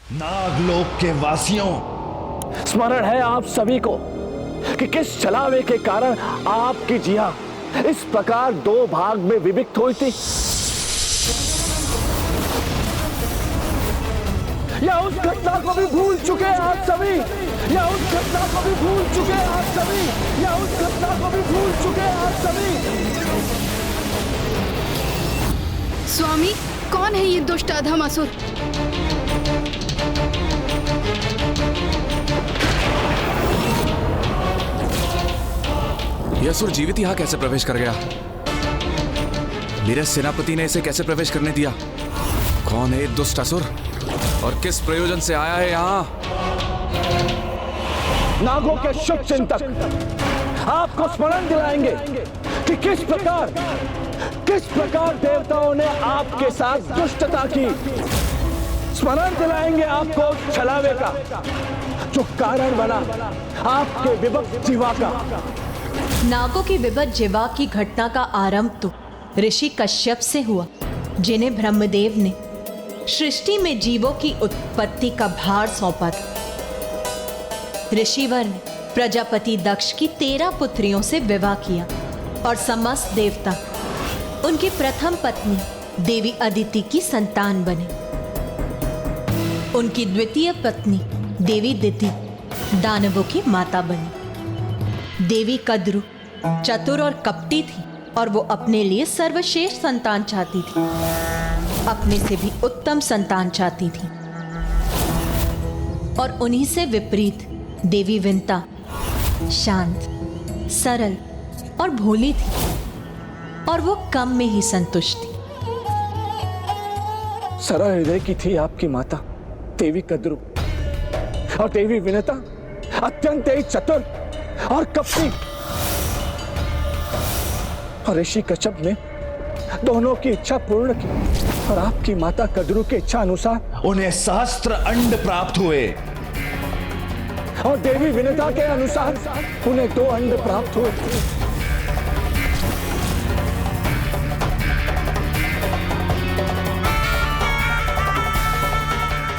नागलोक के वासियों, स्मरण है आप सभी को कि किस छलावे के कारण आपकी जिया इस प्रकार दो भाग में विभक्त हुई थी। या उस घटना को भी भूल चुके हैं आप सभी, या उस घटना को भी भूल चुके हैं आप सभी, या उस घटना को भी भूल चुके हैं आप सभी। स्वामी, कौन है ये दुष्ट अधम असुर? यह असुर जीवित यहाँ कैसे प्रवेश कर गया? मेरे सेनापति ने इसे कैसे प्रवेश करने दिया? कौन है दुष्ट असुर और किस प्रयोजन से आया है यहाँ? नागों के शुभ चिंतक आपको स्मरण दिलाएंगे कि किस प्रकार देवताओं ने आपके साथ दुष्टता की। स्मरण दिलाएंगे आपको छलावे का जो कारण बना आपके विभक्त जीवा का। नागों की विभक्त जीवा की घटना का आरंभ तो ऋषि कश्यप से हुआ, जिन्हें ब्रह्मदेव ने सृष्टि में जीवों की उत्पत्ति का भार सौंपा था। ऋषिवर ने प्रजापति दक्ष की 13 पुत्रियों से विवाह किया और समस्त देवता उनकी प्रथम पत्नी देवी अदिति की संतान बने। उनकी द्वितीय पत्नी देवी दिति दानवों की माता बनी। देवी कद्रु चतुर और कपटी थी और वो अपने लिए सर्वश्रेष्ठ संतान चाहती थी, अपने से भी उत्तम संतान चाहती थी। और उन्हीं से विपरीत देवी विंता शांत, सरल और भोली थी और वो कम में ही संतुष्ट थी। सरल हृदय की थी आपकी माता देवी कद्रु और देवी विनता अत्यंत ही चतुर और कपटी। और ऋषि कश्यप ने दोनों की इच्छा पूर्ण की और आपकी माता कद्रु की इच्छा अनुसार उन्हें सहस्त्र अंड प्राप्त हुए और देवी विनता के अनुसार उन्हें 2 अंड प्राप्त हुए।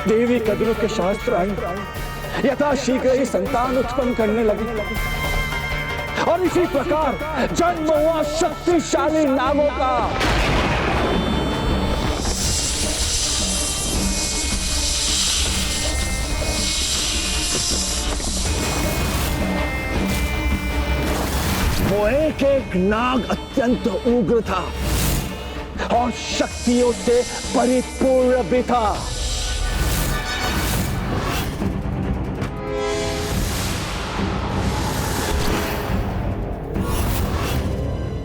देवी कद्रु के सहस्त्र अंड यथाशीघ्र ही संतान उत्पन्न करने लगे और इसी प्रकार जन्म हुआ शक्तिशाली नागों का। वो एक नाग अत्यंत उग्र था और शक्तियों से परिपूर्ण भी था।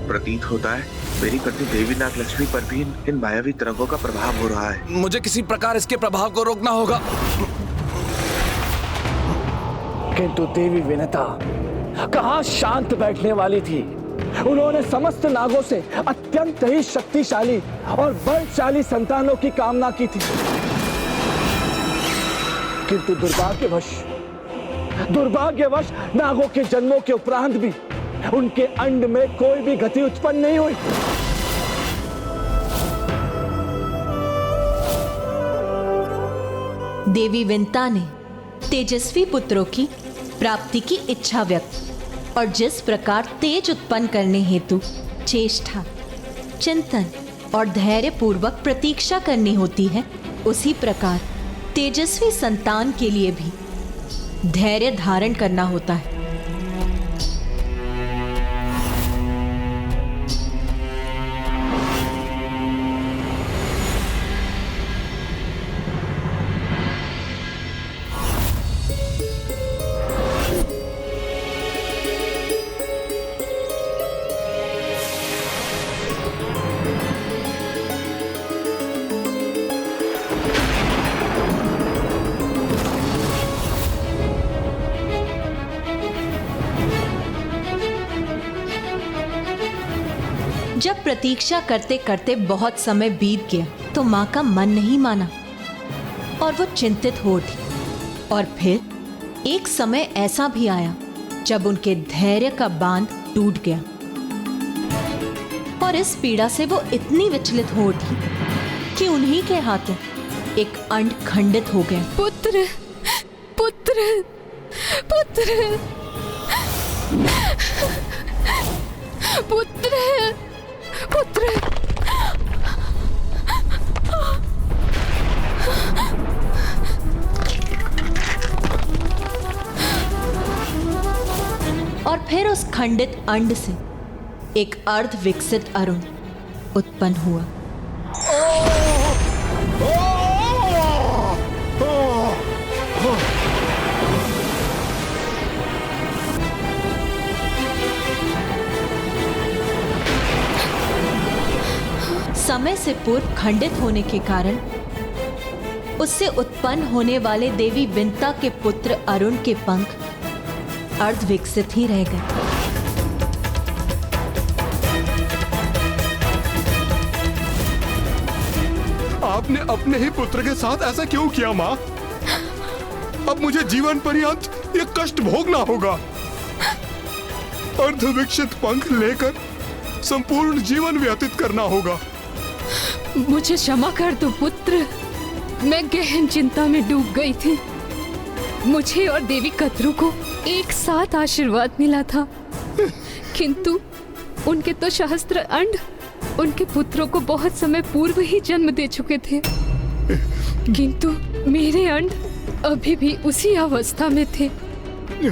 प्रतीत होता है मेरी पत्नी देवी नाग लक्ष्मी पर भी इन मायावी तरंगों का प्रभाव हो रहा है। मुझे किसी प्रकार इसके प्रभाव को रोकना होगा। किंतु देवी विनता कहाँ शांत बैठने वाली थी। उन्होंने समस्त नागों से अत्यंत ही शक्तिशाली और बलशाली संतानों की कामना की थी, किंतु दुर्भाग्यवश नागों के जन्मों के उपरांत भी उनके अंड में कोई भी गति उत्पन्न नहीं हुई। देवी विंता ने तेजस्वी पुत्रों की प्राप्ति की इच्छा व्यक्त और जिस प्रकार तेज उत्पन्न करने हेतु चेष्टा, चिंतन और धैर्य पूर्वक प्रतीक्षा करनी होती है, उसी प्रकार तेजस्वी संतान के लिए भी धैर्य धारण करना होता है। जब प्रतीक्षा करते करते बहुत समय बीत गया तो माँ का मन नहीं माना और वो चिंतित हो उठी। और फिर एक समय ऐसा भी आया जब उनके धैर्य का बांध टूट गया और इस पीड़ा से वो इतनी विचलित हो उठी कि उन्हीं के हाथों एक अंड खंडित हो गया। पुत्र पुत्र पुत्र पुत्र पुत्र। और फिर उस खंडित अंड से एक अर्ध विकसित अरुण उत्पन्न हुआ। समय से पूर्व खंडित होने के कारण उससे उत्पन्न होने वाले देवी विंता के पुत्र अरुण के पंख अर्ध विकसित ही रह गए। आपने अपने ही पुत्र के साथ ऐसा क्यों किया माँ? अब मुझे जीवन पर्यंत ये कष्ट भोगना होगा। अर्धविकसित पंख लेकर संपूर्ण जीवन व्यतीत करना होगा। मुझे क्षमा कर दो पुत्र, मैं गहन चिंता में डूब गई थी। मुझे और देवी कद्रू को एक साथ आशीर्वाद मिला था, किंतु उनके तो सहस्त्र अंड उनके पुत्रों को बहुत समय पूर्व ही जन्म दे चुके थे, किंतु मेरे अंड अभी भी उसी अवस्था में थे।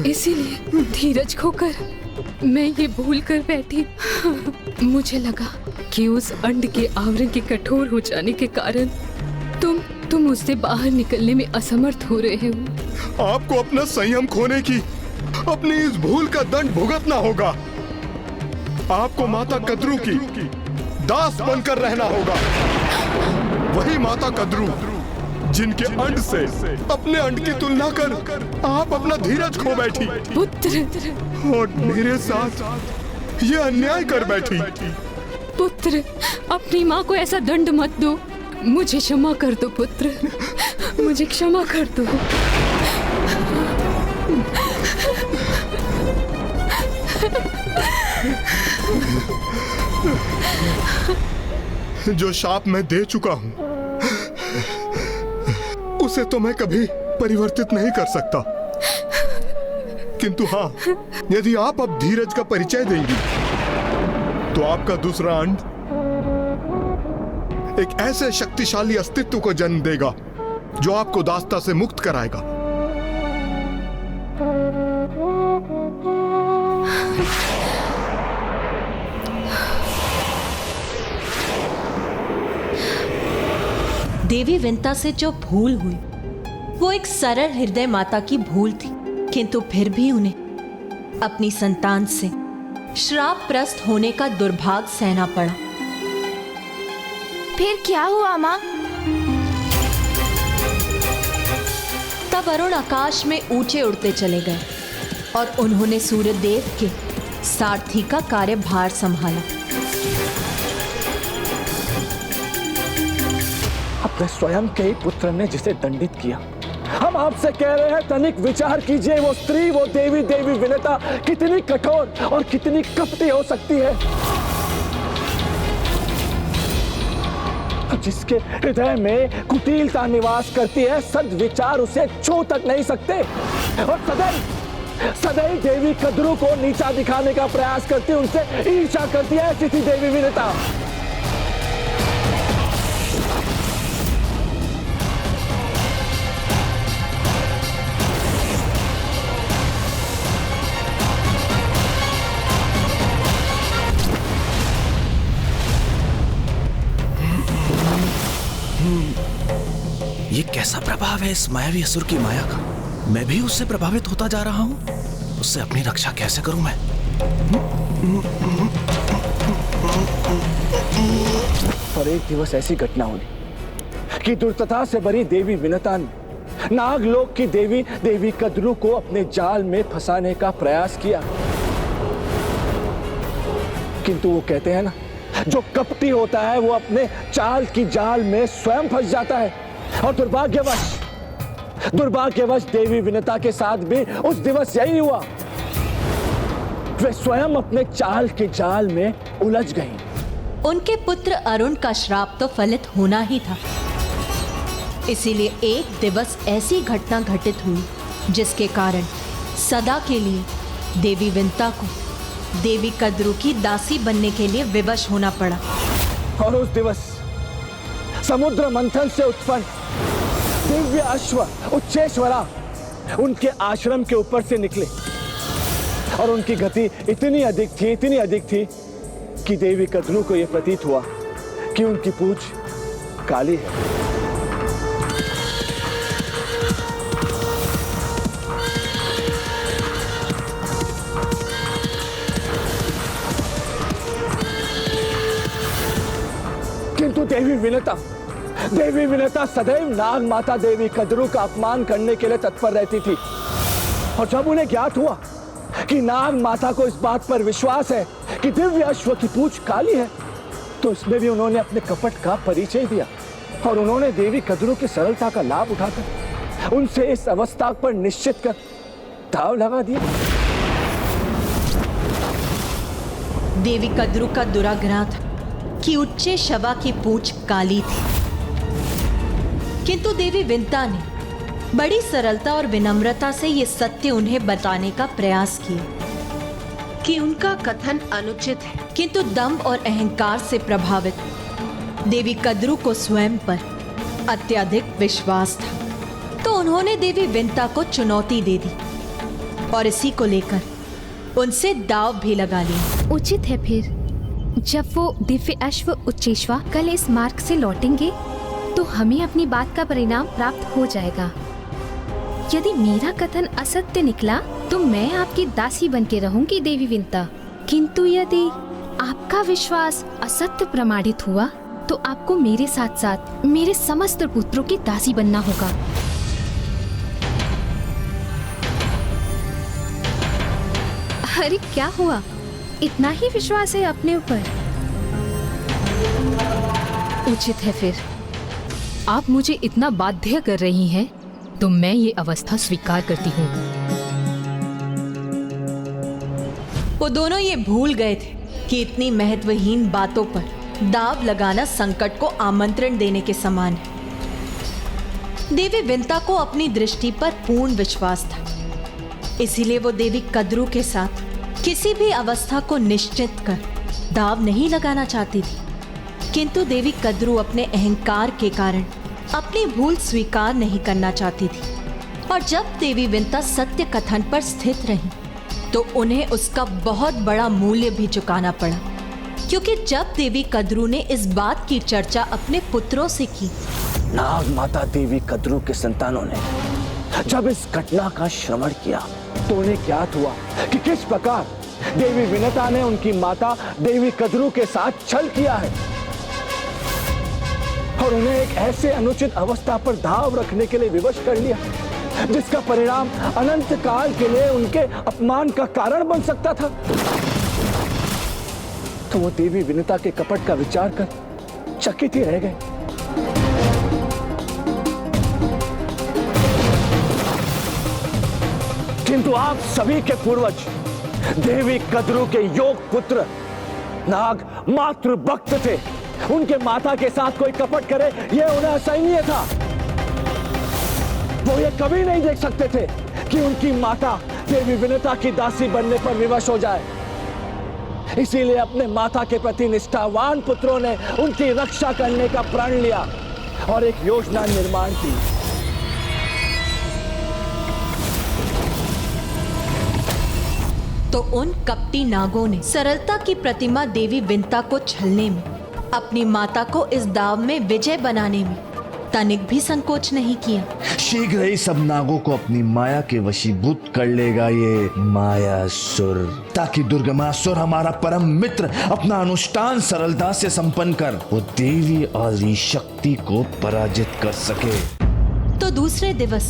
इसीलिए धीरज खोकर मैं ये भूल कर बैठी। मुझे लगा कि उस अंड के आवरण के कठोर हो जाने के कारण तुम उससे बाहर निकलने में असमर्थ हो रहे हो। आपको अपना संयम खोने की अपनी इस भूल का दंड भुगतना होगा। आपको माता कद्रू की दास बनकर रहना होगा। वही माता कद्रू जिनके अंड से अपने अंड की तुलना कर आप अपना धीरज खो बैठी पुत्र, और मेरे साथ ये अन्याय कर बैठी। पुत्र, अपनी माँ को ऐसा दंड मत दो। मुझे क्षमा कर दो पुत्र, मुझे क्षमा कर दो। जो शाप मैं दे चुका हूं उसे तो मैं कभी परिवर्तित नहीं कर सकता, किंतु हाँ, यदि आप अब धीरज का परिचय देंगी तो आपका दूसरा अंड एक ऐसे शक्तिशाली अस्तित्व को जन्म देगा जो आपको दास्ता से मुक्त कराएगा। देवी विंता से जो भूल हुई वो एक सरल हृदय माता की भूल थी, किंतु फिर भी उन्हें अपनी संतान से श्रापग्रस्त होने का दुर्भाग्य सहना पड़ा। फिर क्या हुआ माँ? तब अरुण आकाश में ऊंचे उड़ते चले गए और उन्होंने सूर्यदेव के सारथी का कार्यभार संभाला। अपने स्वयं के ही पुत्र ने जिसे दंडित किया। हम आपसे कह रहे हैं, तनिक विचार कीजिए, वो स्त्री, वो देवी विनता कितनी कठोर और कितनी कपटी हो सकती है, जिसके हृदय में कुटिलता निवास करती है। सद्विचार उसे छू तक नहीं सकते और सदैव देवी कद्रू को नीचा दिखाने का प्रयास करती, उनसे ईर्ष्या करती है। ऐसी थी देवी विनता। ये कैसा प्रभाव है इस मायावी असुर की माया का? मैं भी उससे प्रभावित होता जा रहा हूं। उससे अपनी रक्षा कैसे करूं मैं? पर एक दिवस ऐसी घटना हुई कि दुर्दशा से भरी देवी विनता ने नागलोक की देवी कद्रू को अपने जाल में फंसाने का प्रयास किया, किंतु वो कहते हैं ना, जो कपटी होता है वो अपने चाल की जाल में स्वयं फंस जाता है। और दुर्भाग्यवश देवी विनता के साथ भी उस दिवस यही हुआ। वे स्वयं अपने चाल के जाल में उलझ गईं। उनके पुत्र अरुण का श्राप तो फलित होना ही था, इसीलिए एक दिवस ऐसी घटना घटित हुई जिसके कारण सदा के लिए देवी विंता को देवी कद्रू की दासी बनने के लिए विवश होना पड़ा। और उस दिवस समुद्र मंथन से उत्पन्न दिव्य अश्व उच्चेश्वरा उनके आश्रम के ऊपर से निकले और उनकी गति इतनी अधिक थी कि देवी कद्रू को यह प्रतीत हुआ कि उनकी पूंछ काली है। किंतु देवी विनता सदैव नाग माता देवी कद्रू का अपमान करने के लिए तत्पर रहती थी। और जब उन्हें ज्ञात हुआ कि नाग माता को इस बात पर विश्वास है कि दिव्य अश्व की पूंछ काली है, तो इसमें भी उन्होंने अपने कपट का परिचय दिया और उन्होंने देवी कद्रू की सरलता का लाभ उठाकर उनसे इस अवस्था पर निश्चित कर दांव लगा दिया। देवी कद्रू का दुराग्रह था कि उच्चे शवा की पूंछ काली थी, किंतु देवी विंता ने बड़ी सरलता और विनम्रता से यह सत्य उन्हें बताने का प्रयास किया कि उनका कथन अनुचित है। किंतु दंभ और अहंकार से प्रभावित देवी कद्रू को स्वयं पर अत्यधिक विश्वास था, तो उन्होंने देवी विंता को चुनौती दे दी और इसी को लेकर उनसे दांव भी लगा लिया। उचित है फिर जब वो दिव्य अश्व उच्चेश्वा कल इस मार्ग से लौटेंगे तो हमें अपनी बात का परिणाम प्राप्त हो जाएगा। यदि मेरा कथन असत्य निकला तो मैं आपकी दासी बन के रहूंगी देवी विंता, किंतु यदि आपका विश्वास असत्य प्रमाणित हुआ तो आपको मेरे साथ साथ मेरे समस्त पुत्रों की दासी बनना होगा। अरे क्या हुआ, इतना ही विश्वास है अपने ऊपर? उचित है फिर आप मुझे इतना बाध्य कर रही हैं तो मैं ये अवस्था स्वीकार करती हूँ। वो दोनों ये भूल गए थे कि इतनी महत्वहीन बातों पर दाव लगाना संकट को आमंत्रण देने के समान है। देवी विंता को अपनी दृष्टि पर पूर्ण विश्वास था, इसीलिए वो देवी कद्रू के साथ किसी भी अवस्था को निश्चित कर दाव नहीं लगाना चाहती थी। किंतु देवी कद्रू अपने अहंकार के कारण अपनी भूल स्वीकार नहीं करना चाहती थी, और जब देवी विंता सत्य कथन पर स्थित रही तो उन्हें उसका बहुत बड़ा मूल्य भी चुकाना पड़ा, क्योंकि जब देवी कद्रू ने इस बात की चर्चा अपने पुत्रों से की, नाग माता देवी कद्रू के संतानों ने जब इस घटना का श्रवण किया तो उन्हें ज्ञात हुआ कि किस प्रकार देवी विनता ने उनकी माता देवी कद्रू के साथ छल किया है और उन्हें एक ऐसे अनुचित अवस्था पर दाव रखने के लिए विवश कर लिया जिसका परिणाम अनंत काल के लिए उनके अपमान का कारण बन सकता था। तो वो देवी विनता के कपट का विचार कर चकित ही रह गए। किंतु आप सभी के पूर्वज देवी कद्रू के योग पुत्र नाग मातृ भक्त थे। उनके माता के साथ कोई कपट करे यह उन्हें असहनीय था। वो ये कभी नहीं देख सकते थे कि उनकी माता देवी विनता की दासी बनने पर विवश हो जाए। इसीलिए अपने माता के प्रति निष्ठावान पुत्रों ने उनकी रक्षा करने का प्रण लिया और एक योजना निर्माण की। तो उन कपटी नागों ने सरलता की प्रतिमा देवी विंता को छलने में, अपनी माता को इस दाव में विजय बनाने में तनिक भी संकोच नहीं किया। शीघ्र ही सब नागों को अपनी माया के वशीभूत कर लेगा ये मायासुर, ताकि दुर्गमासुर हमारा परम मित्र अपना अनुष्ठान सरलता से संपन्न कर वो देवी आदि शक्ति को पराजित कर सके। तो दूसरे दिवस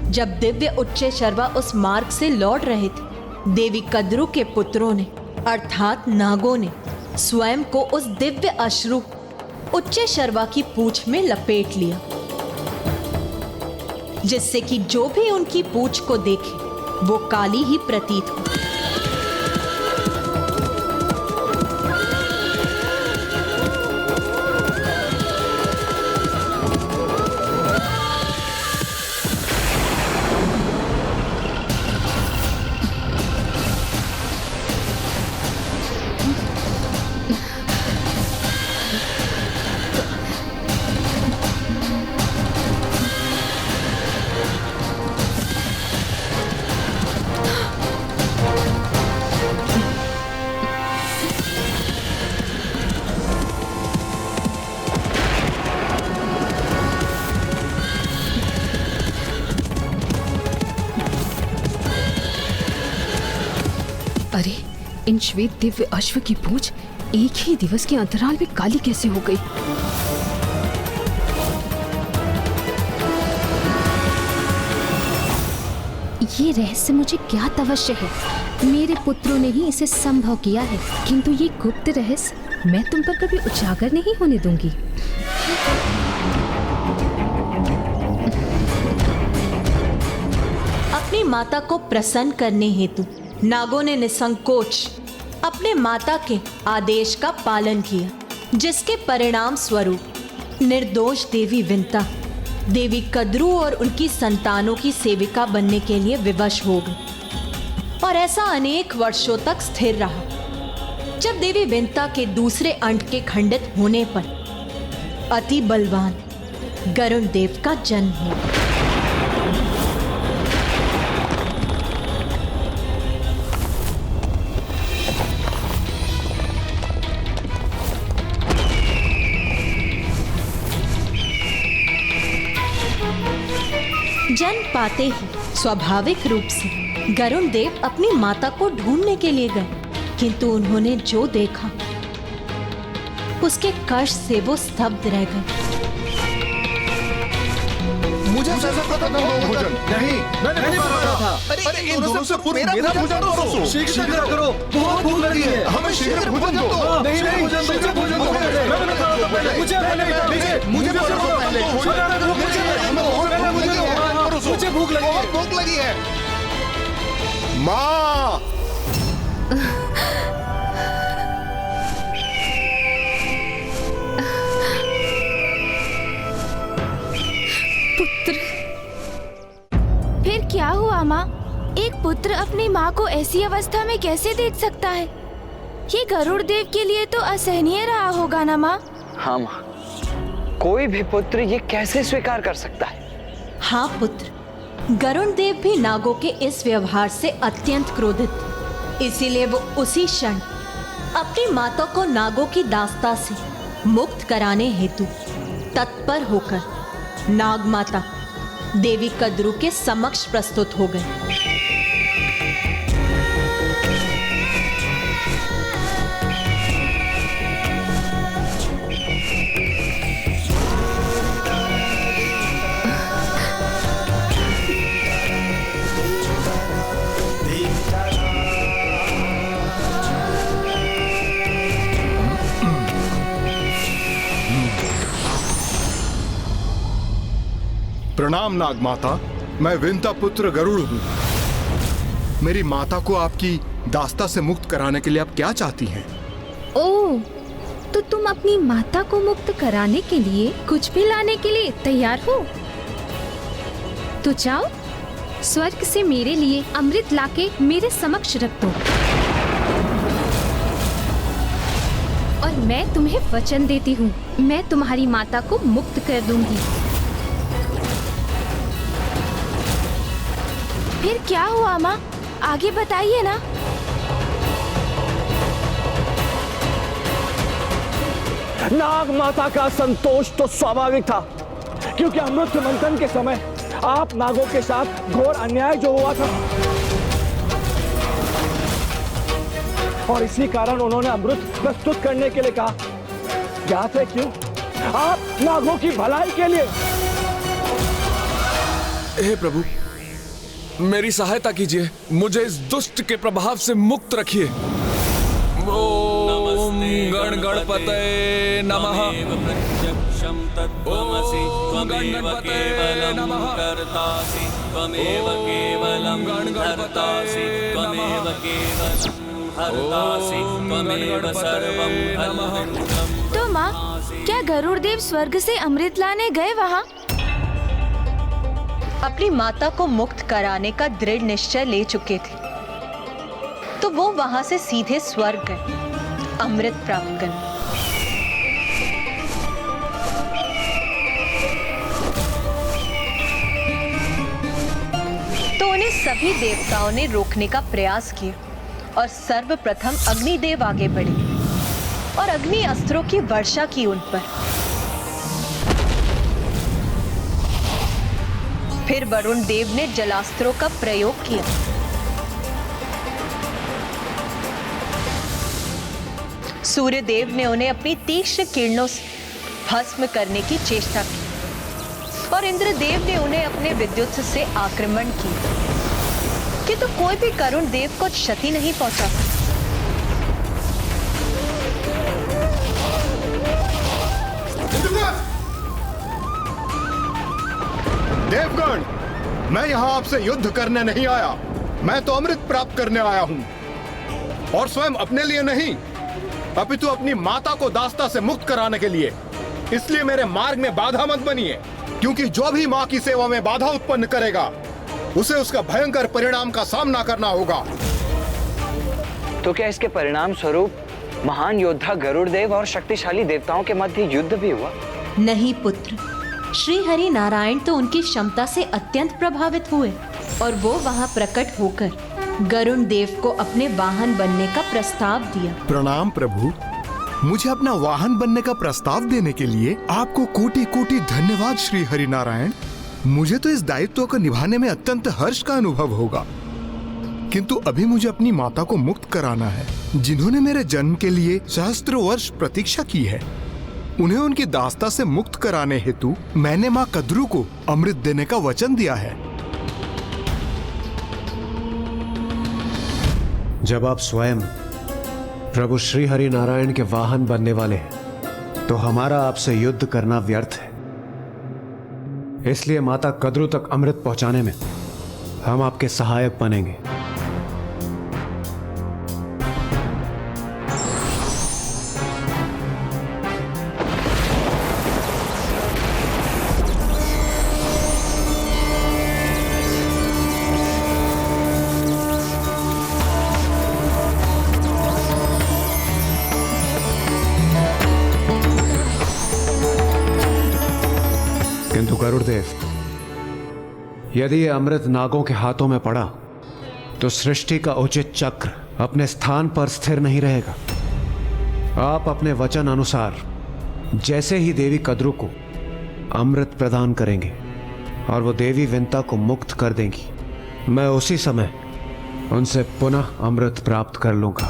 जब दिव्य उच्चे शर्वा उस मार्ग से लौट रहे थे, देवी कद्रू के पुत्रों ने अर्थात नागों ने स्वयं को उस दिव्य अश्रु उच्चे शर्वा की पूंछ में लपेट लिया, जिससे कि जो भी उनकी पूंछ को देखे वो काली ही प्रतीत हो। अरे, इन श्वेत दिव्य अश्व की पूंछ एक ही दिवस के अंतराल में काली कैसे हो गई? ये रहस्य मुझे ज्ञात अवश्य है। मेरे पुत्रों ने ही इसे संभव किया है, किंतु ये गुप्त रहस्य मैं तुम पर कभी उजागर नहीं होने दूंगी। अपनी माता को प्रसन्न करने हेतु नागों ने निसंकोच अपने माता के आदेश का पालन किया, जिसके परिणाम स्वरूप निर्दोष देवी विंता देवी कद्रू और उनकी संतानों की सेविका बनने के लिए विवश हो गई और ऐसा अनेक वर्षों तक स्थिर रहा। जब देवी विंता के दूसरे अंड के खंडित होने पर अति बलवान गरुण देव का जन्म हुआ। जन्म पाते ही स्वाभाविक रूप से गरुण देव अपनी माता को ढूंढने के लिए गए, किंतु उन्होंने जो देखा उसके कष्ट से वो स्तब्ध रह गए। मुझे भोजन नहीं था। अरे इन दोनों से पूर्व मेरा भोजन करो, शीघ्र करो, बहुत भूख लगी है, हमें शीघ्र भोजन दो। नहीं शीघ्र भोजन दो, मुझे भूख लगी है। माँ, पुत्र, फिर क्या हुआ माँ? एक पुत्र अपनी माँ को ऐसी अवस्था में कैसे देख सकता है? ये गरुड़ देव के लिए तो असहनीय रहा होगा ना माँ? हाँ माँ, कोई भी पुत्र ये कैसे स्वीकार कर सकता है? हाँ पुत्र, गरुण देव भी नागों के इस व्यवहार से अत्यंत क्रोधित थे। इसीलिए वो उसी क्षण अपनी माता को नागों की दास्ता से मुक्त कराने हेतु तत्पर होकर नाग माता देवी कद्रू के समक्ष प्रस्तुत हो गए। प्रणाम नाग माता, मैं विंता पुत्र गरुड़ हूँ। मेरी माता को आपकी दास्ता से मुक्त कराने के लिए आप क्या चाहती हैं? ओह, तो तुम अपनी माता को मुक्त कराने के लिए कुछ भी लाने के लिए तैयार हो? तो जाओ, स्वर्ग से मेरे लिए अमृत लाके मेरे समक्ष रख दो और मैं तुम्हें वचन देती हूँ, मैं तुम्हारी माता को मुक्त कर दूंगी। फिर क्या हुआ माँ? आगे बताइए ना। नाग माता का संतोष तो स्वाभाविक था, क्योंकि अमृत मंथन के समय आप नागों के साथ घोर अन्याय जो हुआ था, और इसी कारण उन्होंने अमृत प्रस्तुत करने के लिए कहा। ज्ञात है क्यों? आप नागों की भलाई के लिए। हे प्रभु, मेरी सहायता कीजिए, मुझे इस दुष्ट के प्रभाव से मुक्त रखिए। ओम गण गणपतये नमः। ओम गण गणपतये नमः। त्वमेव केवलं गणगणपतये नमः। त्वमेव सर्वं फलम्। तो माँ, क्या गरुड़ देव स्वर्ग से अमृत लाने गए वहाँ? अपनी माता को मुक्त कराने का दृढ़ निश्चय ले चुके थे, तो वो वहां से सीधे स्वर्ग गए अमृत प्राप्त करने। तो उन्हें सभी देवताओं ने रोकने का प्रयास किया और सर्वप्रथम अग्निदेव आगे बढ़े और अग्नि अस्त्रों की वर्षा की उन पर। फिर वरुण देव ने जलास्त्रों का प्रयोग किया सूर्य देव ने उन्हें अपनी तीक्ष्ण किरणों से भस्म करने की चेष्टा की और इंद्रदेव ने उन्हें अपने विद्युत से आक्रमण की, किंतु कोई भी करुण देव को क्षति नहीं पहुंचा सका। देवगण, मैं यहाँ आपसे युद्ध करने नहीं आया, मैं तो अमृत प्राप्त करने आया हूँ, और स्वयं अपने लिए नहीं, अपितु अपनी माता को दास्ता से मुक्त कराने के लिए। इसलिए मेरे मार्ग में बाधा मत बनिए, क्योंकि जो भी माँ की सेवा में बाधा उत्पन्न करेगा उसे उसका भयंकर परिणाम का सामना करना होगा। तो क्या इसके परिणाम स्वरूप महान योद्धा गरुड़ देव और शक्तिशाली देवताओं के मध्य युद्ध भी हुआ? नहीं पुत्र, श्री हरि नारायण तो उनकी क्षमता से अत्यंत प्रभावित हुए और वो वहां प्रकट होकर गरुड़ देव को अपने वाहन बनने का प्रस्ताव दिया। प्रणाम प्रभु, मुझे अपना वाहन बनने का प्रस्ताव देने के लिए आपको कोटि कोटि धन्यवाद श्री हरि नारायण। मुझे तो इस दायित्व को निभाने में अत्यंत हर्ष का अनुभव होगा, किंतु अभी मुझे अपनी माता को मुक्त कराना है, जिन्होंने मेरे जन्म के लिए सहस्त्र वर्ष प्रतीक्षा की है। उन्हें उनकी दास्ता से मुक्त कराने हेतु मैंने माँ कद्रू को अमृत देने का वचन दिया है। जब आप स्वयं प्रभु श्री हरि नारायण के वाहन बनने वाले हैं, तो हमारा आपसे युद्ध करना व्यर्थ है। इसलिए माता कद्रू तक अमृत पहुंचाने में हम आपके सहायक बनेंगे। किंतु गरुड़देव, यदि ये अमृत नागों के हाथों में पड़ा तो सृष्टि का उचित चक्र अपने स्थान पर स्थिर नहीं रहेगा। आप अपने वचन अनुसार जैसे ही देवी कद्रू को अमृत प्रदान करेंगे और वो देवी विंता को मुक्त कर देंगी, मैं उसी समय उनसे पुनः अमृत प्राप्त कर लूंगा।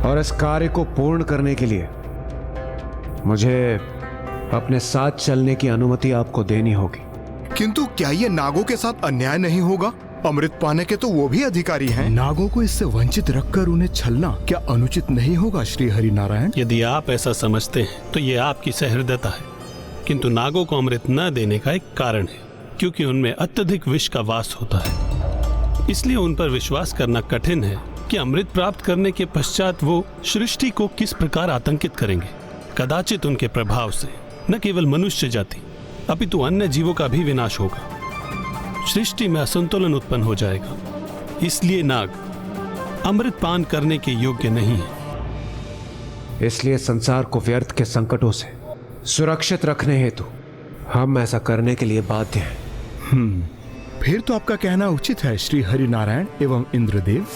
और इस कार्य को पूर्ण करने के लिए मुझे अपने साथ चलने की अनुमति आपको देनी होगी। किंतु क्या ये नागों के साथ अन्याय नहीं होगा? अमृत पाने के तो वो भी अधिकारी हैं। नागों को इससे वंचित रखकर उन्हें छलना क्या अनुचित नहीं होगा श्री हरि नारायण? यदि आप ऐसा समझते हैं तो ये आपकी सहृदयता है, किंतु नागों को अमृत न देने का एक कारण है, क्योंकि उनमें अत्यधिक विष का वास होता है। इसलिए उन पर विश्वास करना कठिन है कि अमृत प्राप्त करने के पश्चात वो सृष्टि को किस प्रकार आतंकित करेंगे। कदाचित उनके प्रभाव से न केवल मनुष्य जाति अपितु अन्य जीवों का भी विनाश होगा। सृष्टि में असंतुलन उत्पन्न हो जाएगा। इसलिए नाग अमृत पान करने के योग्य नहीं है। इसलिए संसार को व्यर्थ के संकटों से सुरक्षित रखने हेतु हम ऐसा करने के लिए बाध्य हैं। फिर तो आपका कहना उचित है श्री हरि नारायण एवं इंद्रदेव।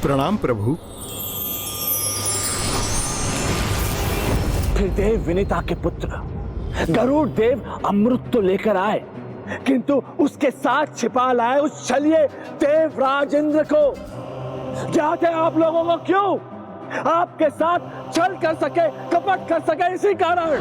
प्रणाम प्रभु। फिर देव विनीता के पुत्र गरुड़ देव अमृत तो लेकर आए, किंतु उसके साथ छिपा लाए उस छलिए देवराज इंद्र को। क्या थे आप लोगों को क्यों आपके साथ छल कर सके, कपट कर सके, इसी कारण।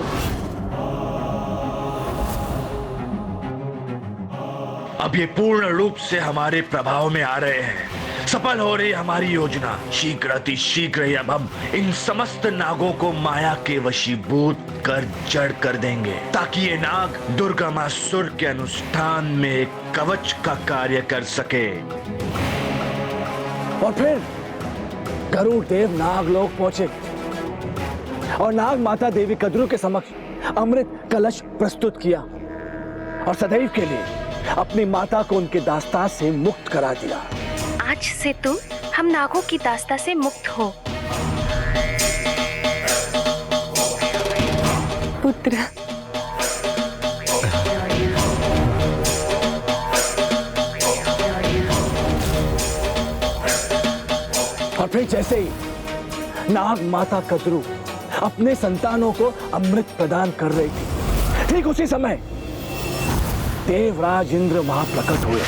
अब ये पूर्ण रूप से हमारे प्रभाव में आ रहे हैं। सफल हो रही हमारी योजना। शीघ्र अति शीघ्र ही अब हम इन समस्त नागों को माया के वशीभूत कर जड़ कर देंगे, ताकि ये नाग दुर्गमासुर के अनुष्ठान में एक कवच का कार्य कर सके। और फिर गरुड़ देव नागलोक पहुंचे और नाग माता देवी कद्रू के समक्ष अमृत कलश प्रस्तुत किया और सदैव के लिए अपनी माता को उनके दास्तान से मुक्त करा दिया। आज से तुम हम नागों की दास्ता से मुक्त हो। पुत्र नाग माता कद्रू अपने संतानों को अमृत प्रदान कर रही थी। ठीक उसी समय देवराज इंद्र वहां प्रकट हुए।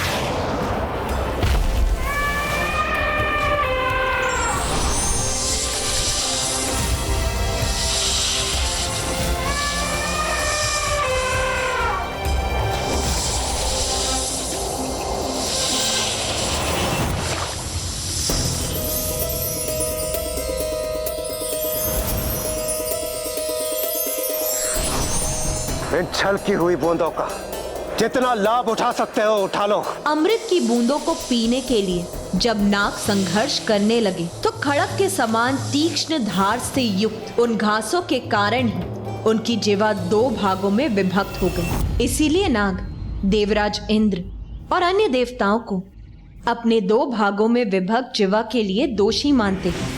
इन छलकी हुई बूंदों का जितना लाभ उठा सकते हो उठा लो। अमृत की बूंदों को पीने के लिए जब नाग संघर्ष करने लगे तो खड़क के समान तीक्ष्ण धार से युक्त उन घासों के कारण ही उनकी जीवा 2 भागों में विभक्त हो गई। इसीलिए नाग देवराज इंद्र और अन्य देवताओं को अपने 2 भागों में विभक्त जीवा के लिए दोषी मानते हैं।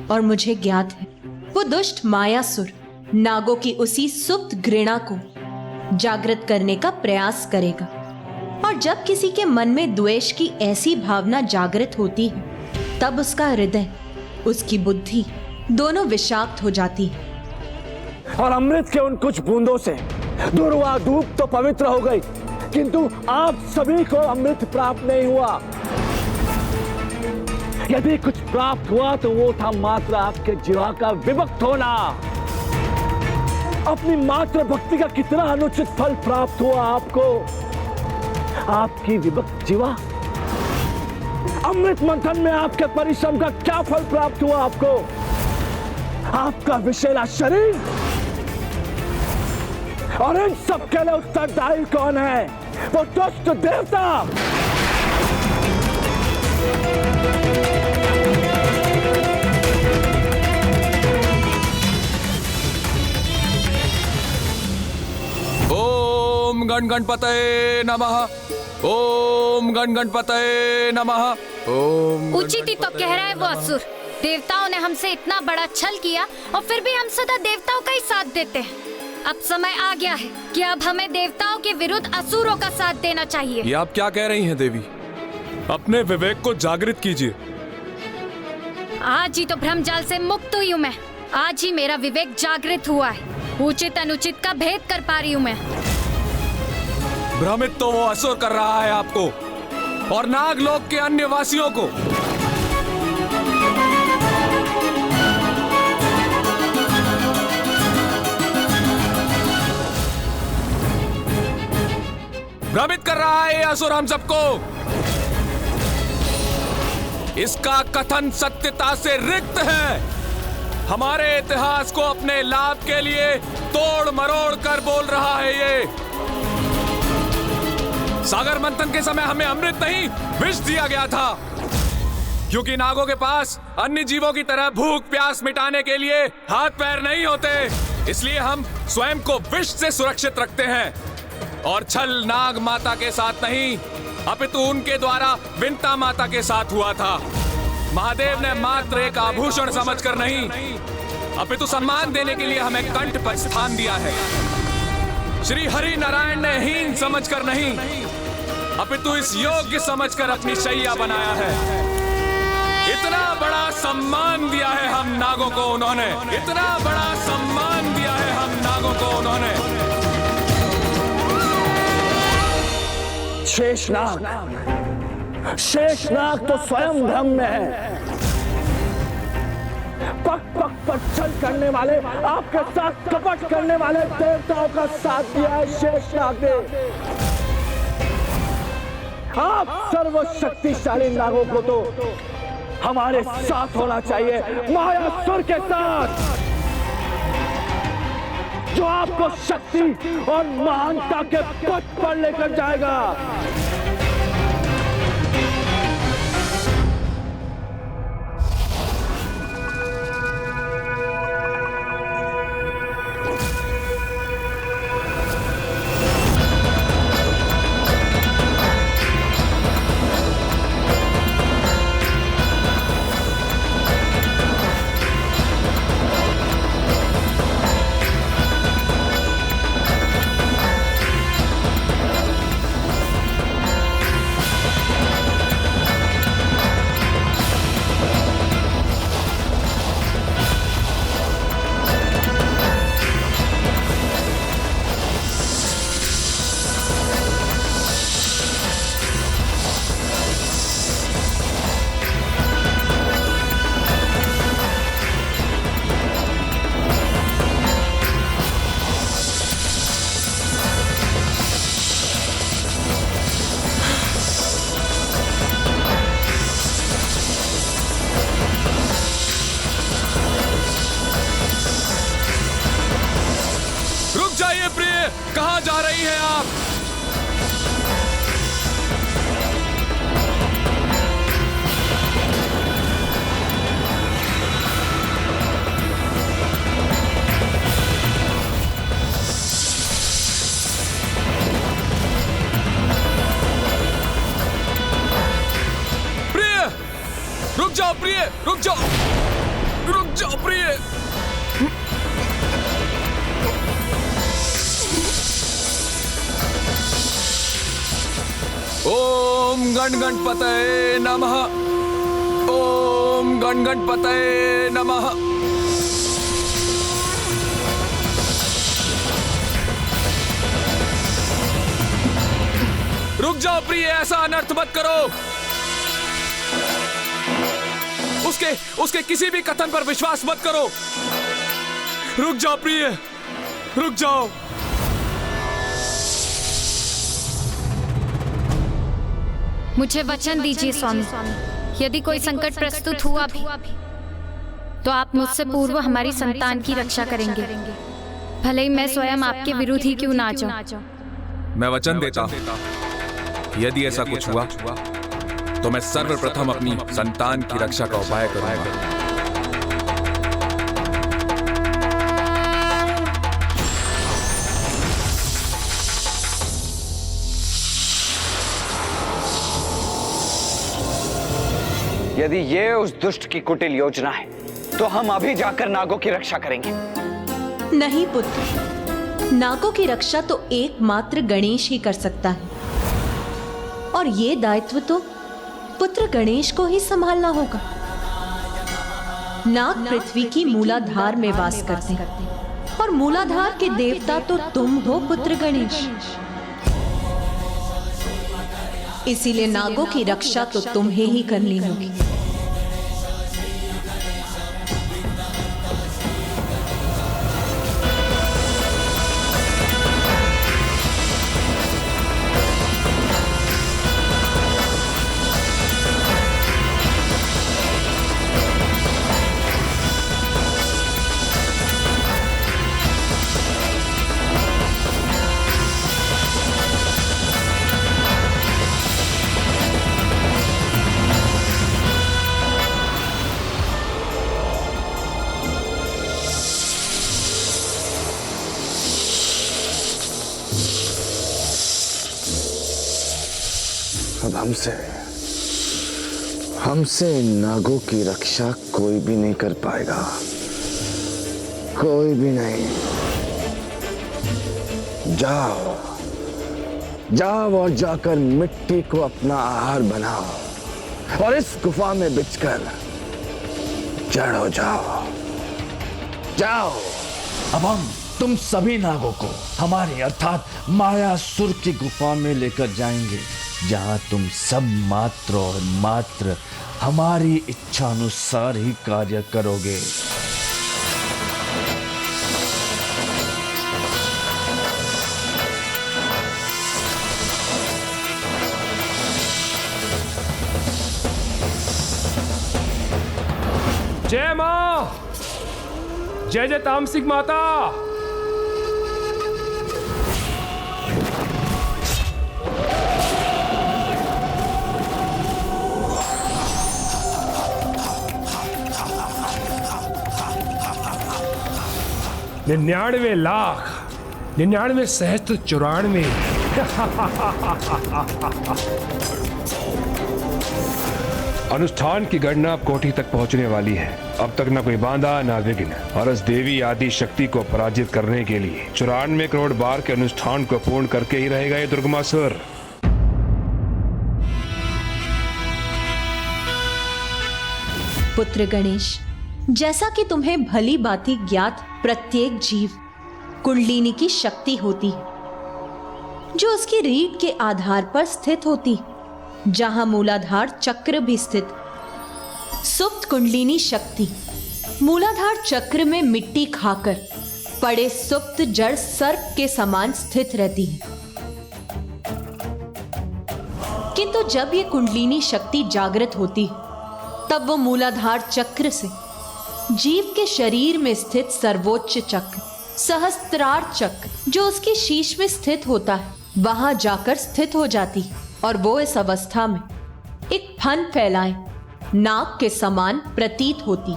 और मुझे ज्ञात है वो दुष्ट मायासुर नागों की उसी सुप्त घृणा को जागृत करने का प्रयास करेगा। और जब किसी के मन में द्वेष की ऐसी भावना जागृत होती है तब उसका हृदय, उसकी बुद्धि दोनों विषाक्त हो जाती है। और अमृत के उन कुछ बूंदों से दुर्वा धूप तो पवित्र हो गई, किंतु आप सभी को अमृत प्राप्त नहीं हुआ। यदि कुछ प्राप्त हुआ तो वो था मात्र आपके जीवा का विभक्त होना। अपनी मात्र भक्ति का कितना अनुचित फल प्राप्त हुआ आपको। आपकी विभक्त जीवा। अमृत मंथन में आपके परिश्रम का क्या फल प्राप्त हुआ आपको। आपका विषैला शरीर। और इन सब के लिए उत्तरदायी कौन है? वो दुष्ट देवता। ओम गण गणपतये नमः। ओम गण गणपतये नमः। ओम। उचित ही तो कह रहा है वो असुर। देवताओं ने हमसे इतना बड़ा छल किया और फिर भी हम सदा देवताओं का ही साथ देते हैं। अब समय आ गया है कि अब हमें देवताओं के विरुद्ध असुरों का साथ देना चाहिए। ये आप क्या कह रही हैं देवी? अपने विवेक को जागृत कीजिए। आज ही तो भ्रमजाल से मुक्त हुई हूँ मैं। आज ही मेरा विवेक जागृत हुआ है। उचित अनुचित का भेद कर पा रही हूँ मैं। भ्रमित तो वो असुर कर रहा है आपको और नागलोक के अन्य वासियों को। भ्रमित कर रहा है ये असुर हम सबको। इसका कथन सत्यता से रिक्त है। हमारे इतिहास को अपने लाभ के लिए तोड़ मरोड़ कर बोल रहा है ये। सागर मंथन के समय हमें अमृत नहीं विष दिया गया था, क्योंकि नागों के पास अन्य जीवों की तरह भूख प्यास मिटाने के लिए हाथ पैर नहीं होते। इसलिए हम स्वयं को विष से सुरक्षित रखते हैं। और छल नाग माता के साथ नहीं, अपितु उनके द्वारा विंता माता के साथ हुआ था। महादेव ने मात्र एक आभूषण समझकर नहीं, अपितु सम्मान देने के लिए हमें कंठ पर स्थान दिया है। श्री हरि नारायण ने हीन समझकर नहीं, अपितु इस योग्य समझकर अपनी शैया बनाया है। इतना बड़ा सम्मान दिया है हम नागों को उन्होंने। इतना बड़ा सम्मान दिया है हम नागों को उन्होंने। शेषनाग तो स्वयं भ्रम में है। पक पक पर छल करने वाले, आपके साथ कपट करने वाले देवताओं का साथ दिया है शेषनाग ने। आप सर्वशक्तिशाली नागों को तो हमारे साथ होना चाहिए, मायासुर के साथ, जो आपको शक्ति और महानता के पथ पर लेकर जाएगा। जाओ प्रिय। ओम गण गणपतये नमः। ओम गण गणपतये नमः। रुक जाओ प्रिय, ऐसा अनर्थ मत करो। उसके किसी भी कथन पर विश्वास मत करो। रुक जाओ प्रिय, रुक जाओ। मुझे वचन दीजिए स्वामी, यदि कोई संकट प्रस्तुत हुआ भी तो आप मुझसे पूर्व हमारी संतान की रक्षा करेंगे, भले ही मैं स्वयं आपके विरुद्ध ही क्यों ना जाऊं। मैं वचन देता हूं, यदि ऐसा कुछ हुआ तो मैं सर्वप्रथम अपनी संतान की रक्षा का उपाय करूंगा। यदि ये उस दुष्ट की कुटिल योजना है तो हम अभी जाकर नागों की रक्षा करेंगे। नहीं पुत्र, नागों की रक्षा तो एकमात्र गणेश ही कर सकता है, और ये दायित्व तो पुत्र गणेश को ही संभालना होगा। नाग पृथ्वी की मूलाधार में वास करते हैं, और मूलाधार के देवता तो तुम हो पुत्र गणेश। इसीलिए नागों की रक्षा तो तुम्हें ही करनी होगी। अब हमसे नागों की रक्षा कोई भी नहीं कर पाएगा, कोई भी नहीं। जाओ और जाकर मिट्टी को अपना आहार बनाओ और इस गुफा में बिछकर जड़ हो जाओ। अब हम तुम सभी नागों को हमारे अर्थात मायासुर की गुफा में लेकर जाएंगे, जहां तुम सब मात्र और मात्र हमारी इच्छा अनुसार ही कार्य करोगे। जय मां, जय जय तामसिक माता। निन्यानवे लाख 99 सहस्त्र 94। अनुष्ठान की गणना अब कोठी तक पहुंचने वाली है। अब तक न कोई बांधा न विघ्न, और उस देवी आदि शक्ति को पराजित करने के लिए 94 करोड़ बार के अनुष्ठान को पूर्ण करके ही रहेगा ये दुर्गमासुर। पुत्र गणेश, जैसा कि तुम्हें भली भांति ज्ञात, प्रत्येक जीव कुंडलिनी की शक्ति होती है, जो उसकी रीढ़ के आधार पर स्थित होती है, जहां मूलाधार चक्र भी स्थित। सुप्त कुंडलिनी शक्ति मूलाधार चक्र में मिट्टी खाकर पड़े सुप्त जड़ सर्प के समान स्थित रहती है। किंतु जब ये कुंडलिनी शक्ति जागृत होती है, तब वो मूलाधार चक्र से जीव के शरीर में स्थित सर्वोच्च चक्र, सहस्त्रार चक्र, जो उसके शीश में स्थित होता है, वहां जाकर स्थित हो जाती है, और वो इस अवस्था में एक फन फैलाए नाग के समान प्रतीत होती।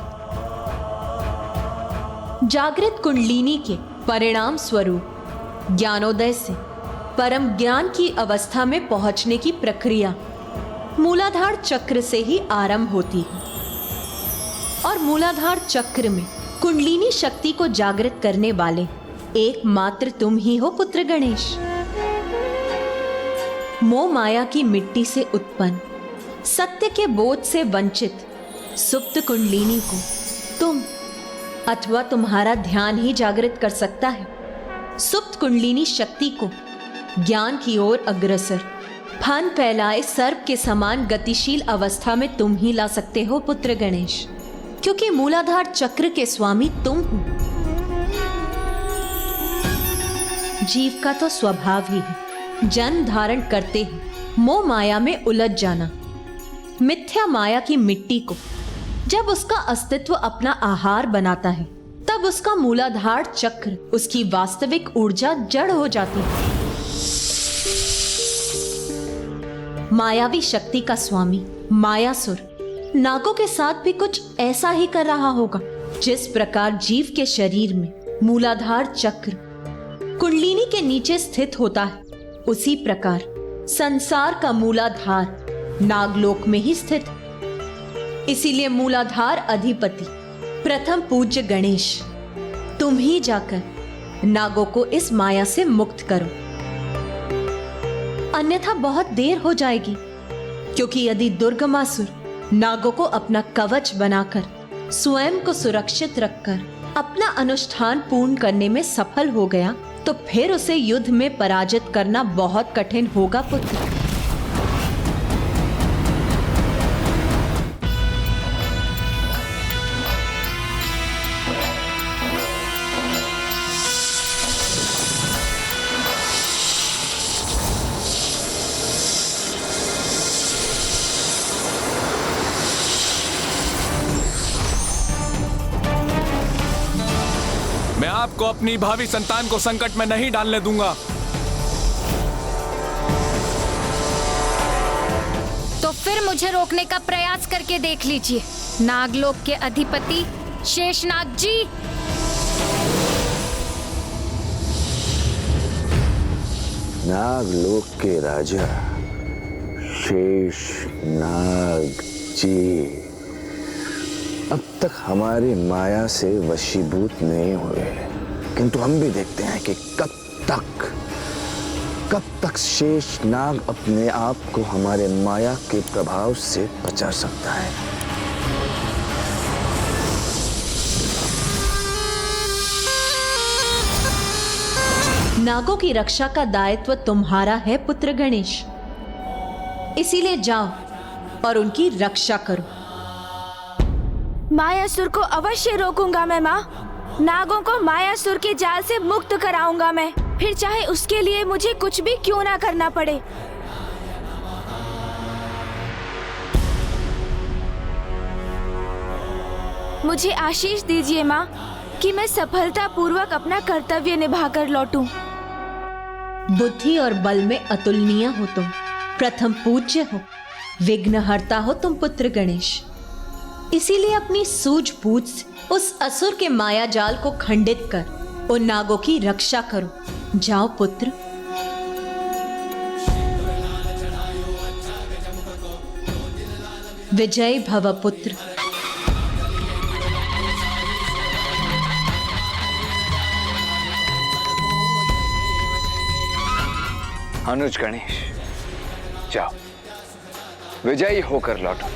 जागृत कुंडलिनी के परिणाम स्वरूप ज्ञानोदय से परम ज्ञान की अवस्था में पहुंचने की प्रक्रिया मूलाधार चक्र से ही आरंभ होती है। और मूलाधार चक्र में कुंडलिनी शक्ति को जागृत करने वाले एकमात्र तुम ही हो पुत्र गणेश। मोह माया की मिट्टी से उत्पन्न, सत्य के बोध से वंचित सुप्त कुंडलिनी को तुम अथवा तुम्हारा ध्यान ही जागृत कर सकता है। सुप्त कुंडलिनी शक्ति को ज्ञान की ओर अग्रसर, फन फैलाए सर्प के समान गतिशील अवस्था में तुम ही ला सकते हो पुत्र गणेश, क्योंकि मूलाधार चक्र के स्वामी तुम हो। जीव का तो स्वभाव ही है जन्म धारण करते ही मोह माया में उलझ जाना। मिथ्या माया की मिट्टी को जब उसका अस्तित्व अपना आहार बनाता है, तब उसका मूलाधार चक्र, उसकी वास्तविक ऊर्जा जड़ हो जाती है। मायावी शक्ति का स्वामी मायासुर नागों के साथ भी कुछ ऐसा ही कर रहा होगा। जिस प्रकार जीव के शरीर में मूलाधार चक्र कुंडलिनी के नीचे स्थित होता है, उसी प्रकार संसार का मूलाधार नागलोक में ही स्थित है। इसीलिए मूलाधार अधिपति प्रथम पूज्य गणेश, तुम ही जाकर नागों को इस माया से मुक्त करो, अन्यथा बहुत देर हो जाएगी। क्योंकि यदि दुर्गमासुर नागों को अपना कवच बनाकर स्वयं को सुरक्षित रखकर अपना अनुष्ठान पूर्ण करने में सफल हो गया, तो फिर उसे युद्ध में पराजित करना बहुत कठिन होगा पुत्र। मैं आपको अपनी भावी संतान को संकट में नहीं डालने दूंगा। तो फिर मुझे रोकने का प्रयास करके देख लीजिए नागलोक के अधिपति शेषनाग जी। नागलोक के राजा शेषनाग जी अब तक हमारी माया से वशीभूत नहीं हुए, किंतु हम भी देखते हैं कि कब तक शेषनाग अपने आप को हमारे माया के प्रभाव से बचा सकता है। नागों की रक्षा का दायित्व तुम्हारा है पुत्र गणेश, इसीलिए जाओ और उनकी रक्षा करो। मायासुर को अवश्य रोकूंगा मैं माँ। नागों को मायासुर के जाल से मुक्त कराऊंगा मैं, फिर चाहे उसके लिए मुझे कुछ भी क्यों ना करना पड़े। मुझे आशीष दीजिए माँ कि मैं सफलतापूर्वक अपना कर्तव्य निभाकर लौटूं। बुद्धि और बल में अतुलनीय हो तुम, प्रथम पूज्य हो, विघ्नहर्ता हो तुम पुत्र गणेश। इसीलिए अपनी सूझबूझ से उस असुर के माया जाल को खंडित कर उन नागों की रक्षा करो। जाओ पुत्र। विजय भव पुत्र। अनुज गणेश, जाओ विजयी होकर लौटो।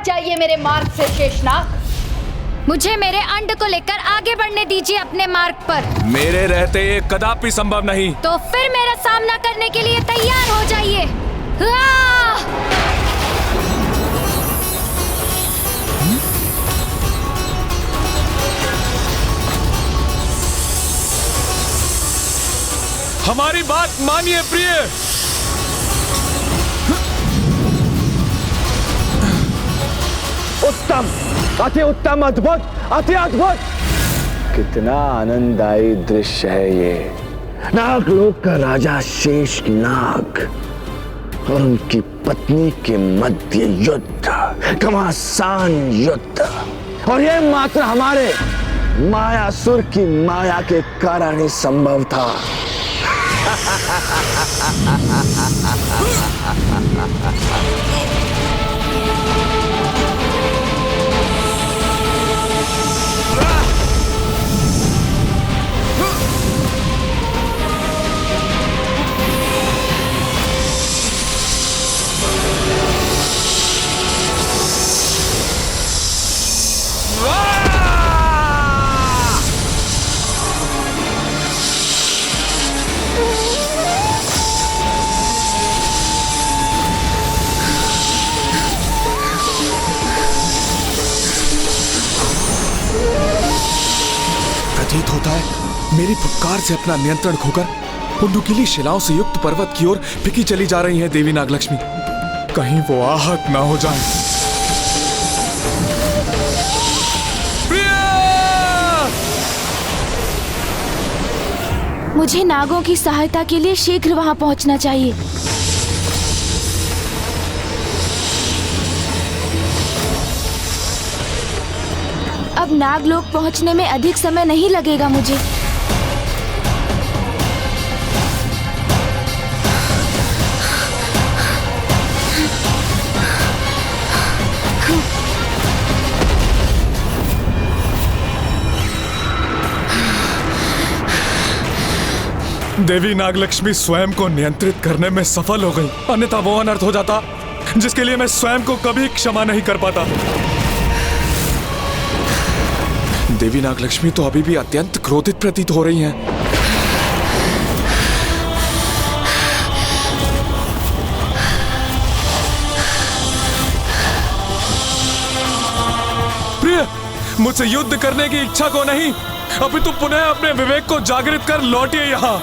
जाइए मेरे मार्ग से शेषनाग। मुझे मेरे अंड को लेकर आगे बढ़ने दीजिए अपने मार्ग पर। मेरे रहते ये कदापि संभव नहीं। तो फिर मेरा सामना करने के लिए तैयार हो जाइए। हमारी बात मानिए प्रिय। अति उत्तम, अद्भुत, अति अद्भुत। कितना आनंददायी दृश्य है ये। नागलोक का राजा शेषनाग और उनकी पत्नी के मध्य युद्ध, घमासान युद्ध, और ये मात्र हमारे मायासुर की माया के कारण ही संभव था। प्रतीत होता है मेरी फुफकार से अपना नियंत्रण खोकर उन नुकीली शिलाओं से युक्त पर्वत की ओर फिकी चली जा रही है देवी नागलक्ष्मी। कहीं वो आहत ना हो जाए। मुझे नागों की सहायता के लिए शीघ्र वहां पहुंचना चाहिए। अब नागलोक पहुंचने में अधिक समय नहीं लगेगा मुझे। देवी नागलक्ष्मी स्वयं को नियंत्रित करने में सफल हो गई, अन्यथा वो अनर्थ हो जाता जिसके लिए मैं स्वयं को कभी क्षमा नहीं कर पाता। देवी नागलक्ष्मी तो अभी भी अत्यंत क्रोधित प्रतीत हो रही हैं। प्रिय, मुझसे युद्ध करने की इच्छा को नहीं, अभी तो पुनः अपने विवेक को जागृत कर लौटिए यहाँ।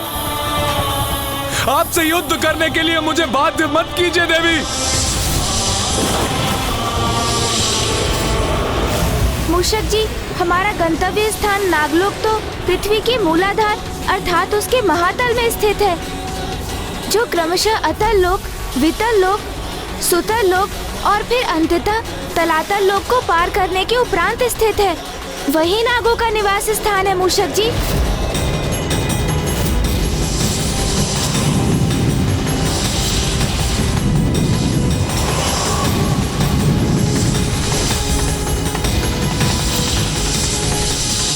आपसे युद्ध करने के लिए मुझे बाध्य मत कीजिए देवी। मूषक जी, हमारा गंतव्य स्थान नागलोक तो पृथ्वी के मूलाधार अर्थात उसके महातल में स्थित है, जो क्रमशः अतल लोक, वितल लोक, सुतल लोक और फिर अंततः तलातल लोक को पार करने के उपरांत स्थित है। वही नागों का निवास स्थान है मूषक जी।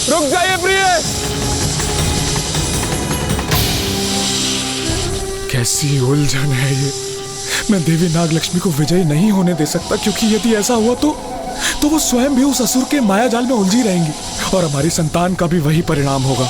रुक जाइए प्रिय। कैसी उलझन है ये। मैं देवी नागलक्ष्मी को विजयी नहीं होने दे सकता, क्योंकि यदि ऐसा हुआ तो वो स्वयं भी उस असुर के माया जाल में उलझी रहेंगी और हमारी संतान का भी वही परिणाम होगा।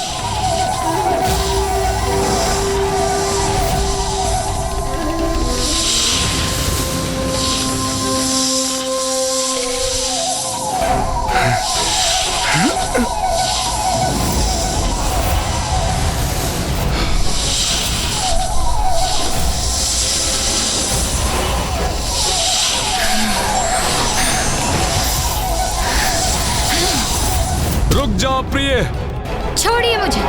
रुक जाओ प्रिय। छोड़िए मुझे।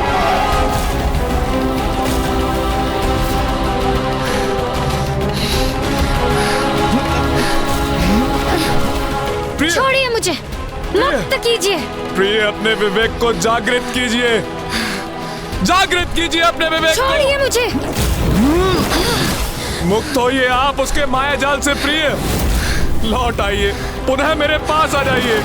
छोड़िए मुझे, मुक्त कीजिए। प्रिय, अपने विवेक को जागृत कीजिए, जागृत कीजिए अपने विवेक को। छोड़िए मुझे। मुक्त होइए आप उसके माया जाल से प्रिय। लौट आइए, पुनः मेरे पास आ जाइए।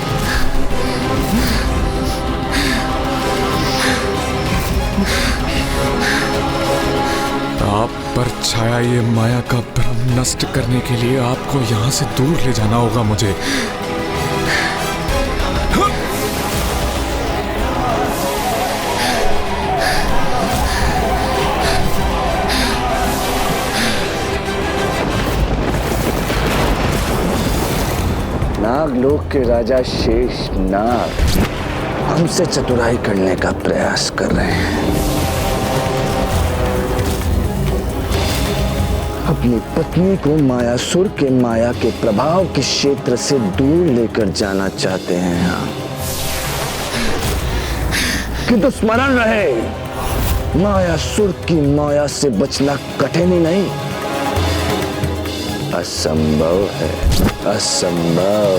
आप पर छाया ये माया का भ्रम नष्ट करने के लिए आपको यहाँ से दूर ले जाना होगा मुझे। नागलोक के राजा शेषनाग हमसे चतुराई करने का प्रयास कर रहे हैं। अपनी पत्नी को मायासुर के माया के प्रभाव के क्षेत्र से दूर लेकर जाना चाहते हैं आप, किंतु स्मरण रहे, मायासुर की माया से बचना कठिन ही नहीं, असंभव है, असंभव।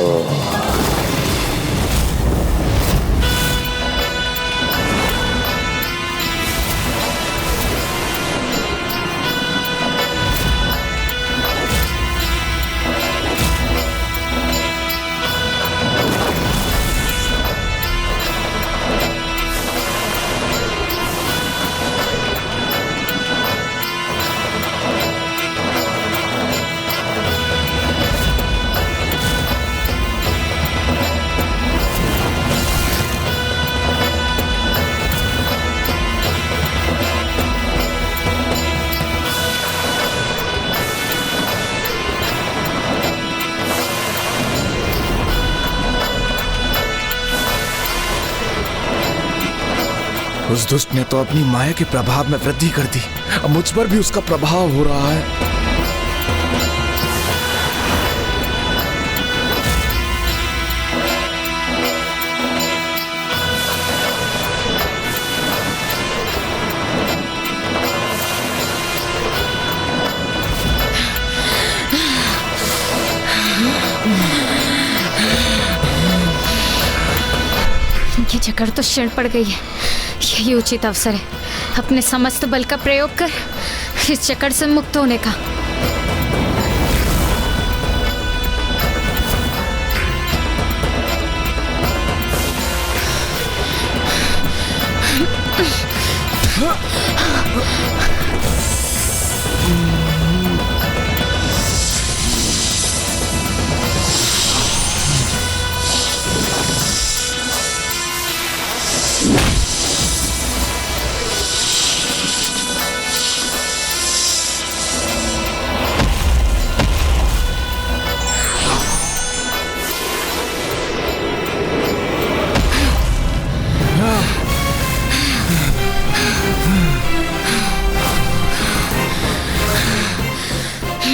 उस दुष्ट ने तो अपनी माया के प्रभाव में वृद्धि कर दी, अब मुझ पर भी उसका प्रभाव हो रहा है। ये जकड़ तो क्षण पड़ गई है, यही उचित अवसर है अपने समस्त बल का प्रयोग कर इस चक्कर से मुक्त होने का।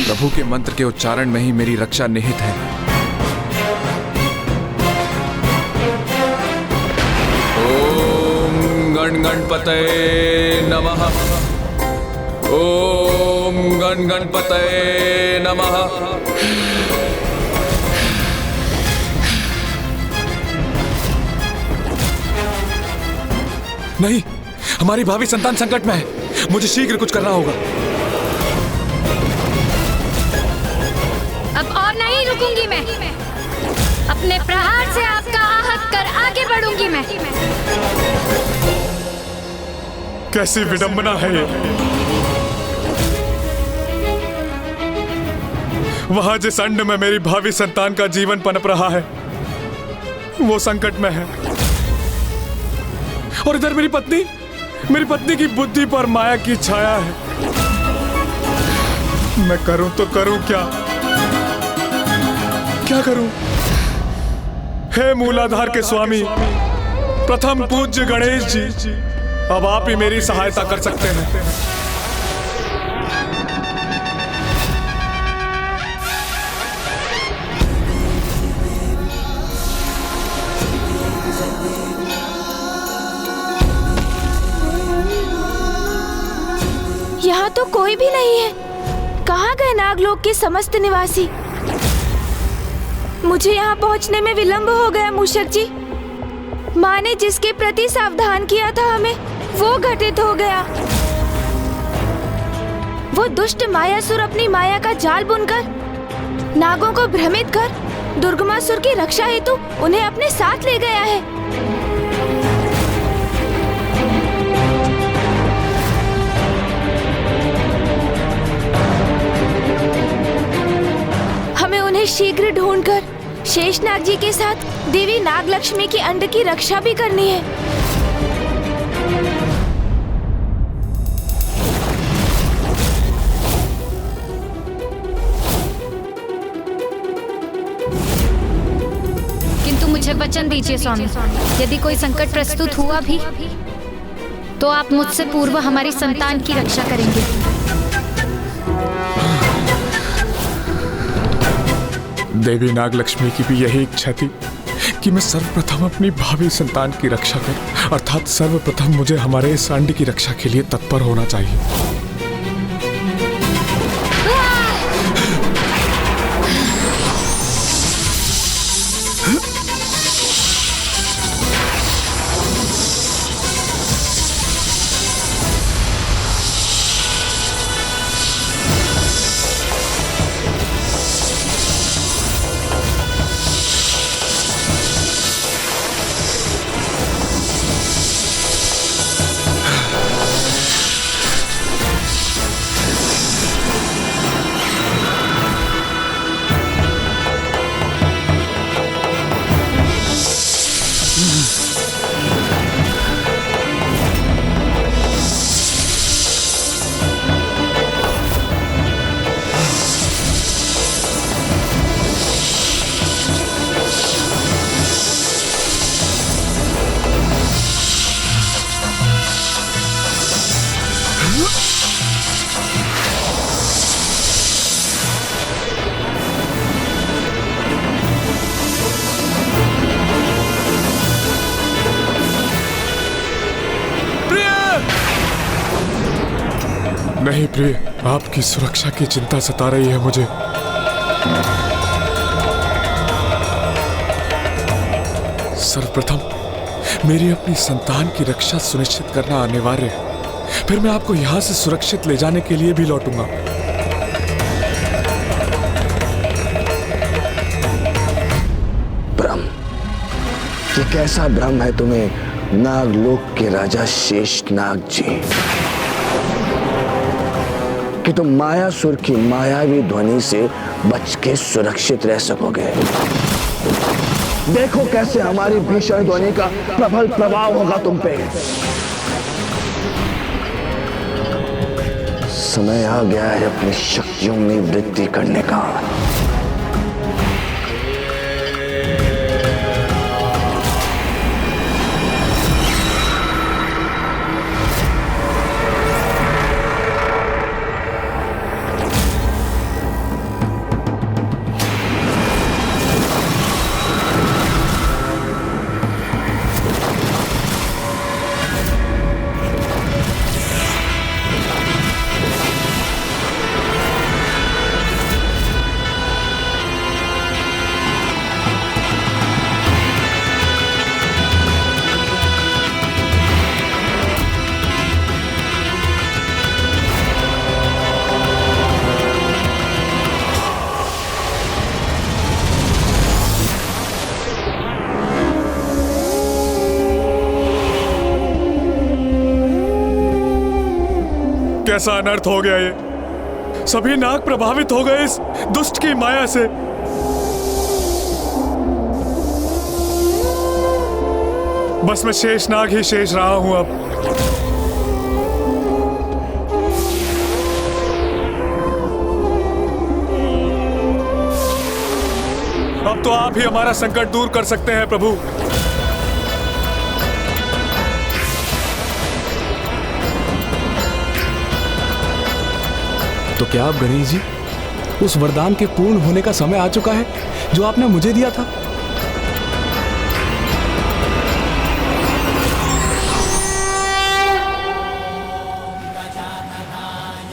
प्रभु के मंत्र के उच्चारण में ही मेरी रक्षा निहित है। ओम गण गणपतये नमः। ओम गण गणपतये नमः। नहीं, हमारी भावी संतान संकट में है, मुझे शीघ्र कुछ करना होगा। अब और नहीं रुकूंगी मैं, अपने प्रहार से आपका आहत कर आगे बढ़ूंगी मैं। कैसी विडंबना है ये। वहां जिस अंड में मेरी भावी संतान का जीवन पनप रहा है वो संकट में है, और इधर मेरी पत्नी की बुद्धि पर माया की छाया है। मैं करूं तो करूं क्या करूं? हे मूलाधार के स्वामी, प्रथम पूज्य गणेश जी, अब आप ही मेरी सहायता कर सकते हैं। यहाँ तो कोई भी नहीं है। कहाँ गए नागलोक के समस्त निवासी? मुझे यहाँ पहुँचने में विलंब हो गया मूषक जी। माँ ने जिसके प्रति सावधान किया था हमें, वो घटित हो गया। वो दुष्ट मायासुर अपनी माया का जाल बुनकर नागों को भ्रमित कर दुर्गमासुर की रक्षा हेतु उन्हें अपने साथ ले गया है। हमें उन्हें शीघ्र ढूंढकर शेषनाग जी के साथ देवी नागलक्ष्मी की अंड की रक्षा भी करनी है। किंतु मुझे वचन दीजिए स्वामी, यदि कोई संकट प्रस्तुत हुआ भी तो आप मुझसे पूर्व हमारी संतान की रक्षा करेंगे। देवी नागलक्ष्मी की भी यही इच्छा थी कि मैं सर्वप्रथम अपनी भावी संतान की रक्षा करूं, अर्थात सर्वप्रथम मुझे हमारे सांडी की रक्षा के लिए तत्पर होना चाहिए। नहीं प्रिय, आपकी सुरक्षा की चिंता सता रही है मुझे। सर्वप्रथम मेरी अपनी संतान की रक्षा सुनिश्चित करना अनिवार्य है, फिर मैं आपको यहां से सुरक्षित ले जाने के लिए भी लौटूंगा। ब्रह्म, ये कैसा भ्रम है तुम्हें नागलोक के राजा शेषनाग जी, कि तुम मायासुर की मायावी ध्वनि से बच के सुरक्षित रह सकोगे। देखो कैसे हमारी भीषण ध्वनि का प्रबल प्रभाव होगा तुम पे। समय आ गया है अपनी शक्तियों में वृद्धि करने का। कैसा अनर्थ हो गया ये, सभी नाग प्रभावित हो गए इस दुष्ट की माया से। बस मैं शेषनाग ही शेष रहा हूं अब। अब तो आप ही हमारा संकट दूर कर सकते हैं प्रभु। तो क्या आप गणेश जी, उस वरदान के पूर्ण होने का समय आ चुका है जो आपने मुझे दिया था?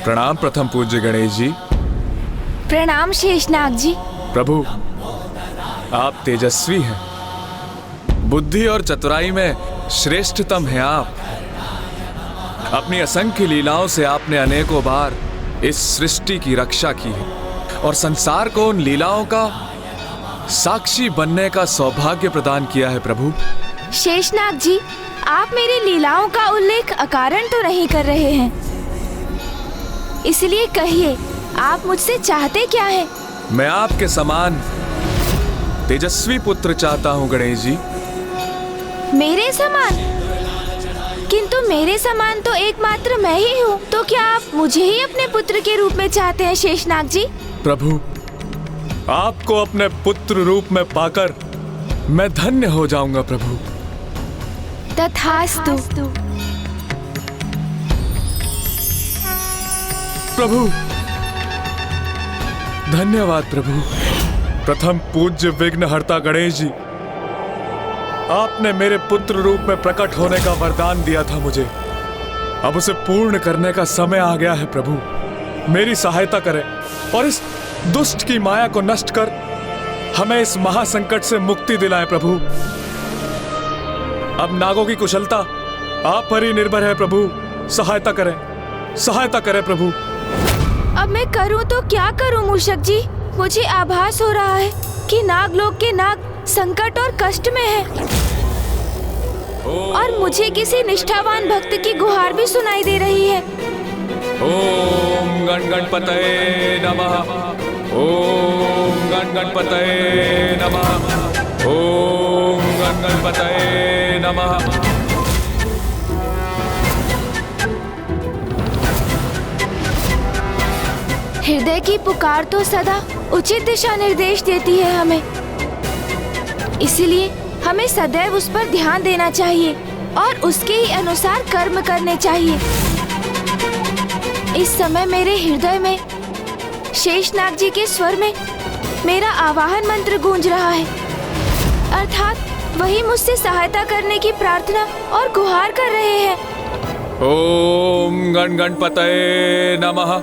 प्रणाम प्रथम पूज्य गणेश जी। प्रणाम शेषनाग जी। प्रभु, आप तेजस्वी हैं, बुद्धि और चतुराई में श्रेष्ठतम हैं आप। अपनी असंख्य लीलाओं से आपने अनेकों बार इस सृष्टि की रक्षा की है और संसार को उन लीलाओं का साक्षी बनने का सौभाग्य प्रदान किया है प्रभु। शेषनाग जी, आप मेरी लीलाओं का उल्लेख अकारण तो नहीं कर रहे हैं, इसलिए कहिए आप मुझसे चाहते क्या है? मैं आपके समान तेजस्वी पुत्र चाहता हूँ गणेश जी। मेरे समान? किंतु मेरे समान तो एकमात्र मैं ही हूँ, तो क्या आप मुझे ही अपने पुत्र के रूप में चाहते हैं शेषनाग जी? प्रभु, आपको अपने पुत्र रूप में पाकर मैं धन्य हो जाऊंगा प्रभु। तथास्तु। प्रभु, धन्यवाद प्रभु। प्रथम पूज्य विघ्नहर्ता गणेश जी, आपने मेरे पुत्र रूप में प्रकट होने का वरदान दिया था मुझे। अब उसे पूर्ण करने का समय आ गया है प्रभु। मेरी सहायता करें और इस दुष्ट की माया को नष्ट कर हमें इस महासंकट से मुक्ति दिलाएं प्रभु। अब नागों की कुशलता आप पर ही निर्भर है प्रभु। सहायता करें प्रभु। अब मैं करूं तो क्या करूं मूषक जी? मुझे आभास हो रहा है कि नागलोक के नाग संकट और कष्ट में हैं। और मुझे किसी निष्ठावान भक्त की गुहार भी सुनाई दे रही है। ओम गण गणपतये नमः। ओम गण गणपतये नमः। ओम गण गणपतये नमः। हृदय की पुकार तो सदा उचित दिशा निर्देश देती है हमें, इसलिए हमें सदैव उस पर ध्यान देना चाहिए और उसके ही अनुसार कर्म करने चाहिए। इस समय मेरे हृदय में शेषनाग जी के स्वर में मेरा आवाहन मंत्र गूंज रहा है, अर्थात वही मुझसे सहायता करने की प्रार्थना और गुहार कर रहे हैं। ओम गण गणपतये नमः।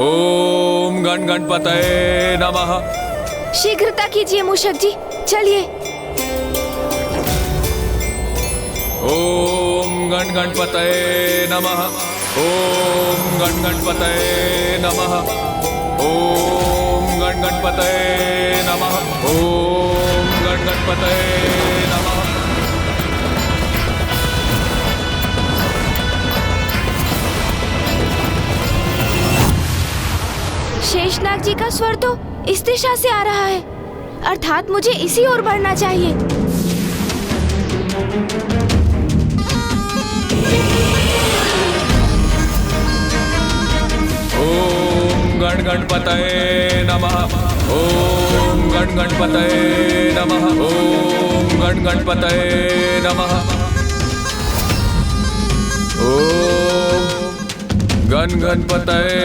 ओम गण गणपतये नमः। शीघ्रता कीजिए मूषक जी, चलिए। ओम गण गणपतये नमः। ओम गण गणपतये नमः। ओम गण गणपतये नमः। ओम गण गणपतये नमः। शेषनाग जी का स्वर तो इस दिशा से आ रहा है, अर्थात मुझे इसी ओर बढ़ना चाहिए। ओम गण गणपतये नमः। ओम गण गणपतये नमः। ओम गण गणपतये नमः। ओम गण गणपतये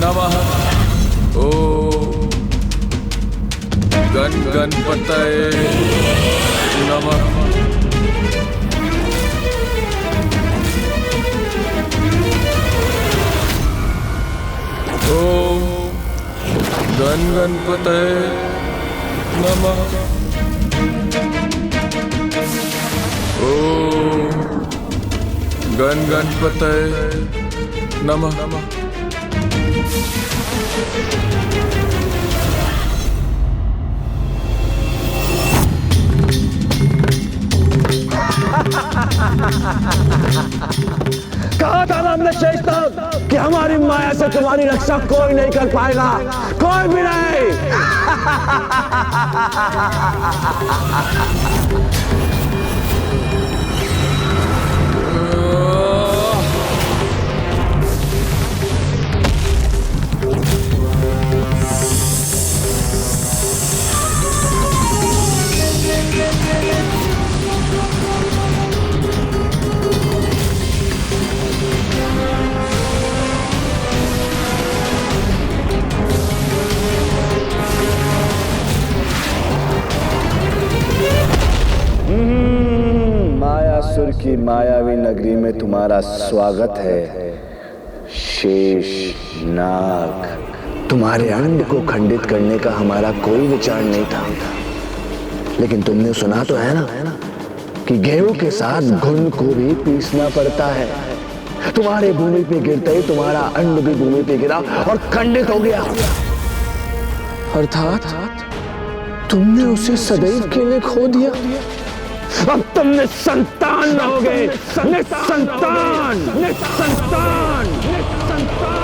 नमः। ओम गण गणपतये नमः। ओम गण गणपतये नमः। ओम गण गणपतये नमः। कहा था ना हमने शेषनाग कि हमारी माया से तुम्हारी रक्षा कोई नहीं कर पाएगा, कोई भी नहीं। मायासुर की मायावी नगरी में तुम्हारा स्वागत है शेषनाग। तुम्हारे अंड को खंडित करने का हमारा कोई विचार नहीं था, लेकिन तुमने सुना तो है ना कि गेहूं के साथ घुन को भी पीसना पड़ता है। तुम्हारे भूमि पे गिरते ही तुम्हारा अंड भी भूमि पे गिरा और खंडित हो गया, अर्थात तुमने उसे सदैव के लिए खो दिया। अब तुम निसंतान रहोगे, निसंतान, निसंतान, निसंतान।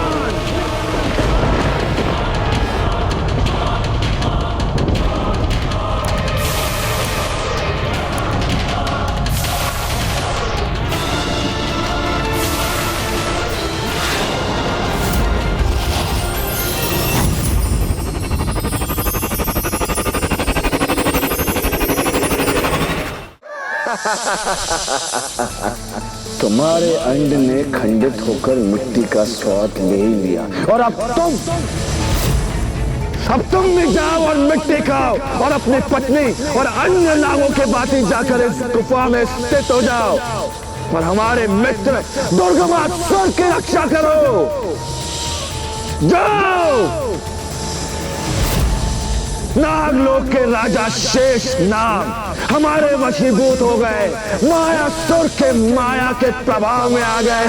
तुम्हारे अंड ने खंडित होकर मिट्टी का स्वाद ले ही लिया और अब तुम अब तुम भी जाओ और मिट्टी खाओ और अपनी पत्नी और अन्य नागों के बाती जाकर इस गुफा में स्थित हो जाओ और हमारे मित्र दुर्गमासुर की रक्षा करो। जाओ। नागलोक के राजा शेष नाग हमारे वशीभूत हो गए, मायासुर के माया के प्रभाव में आ गए।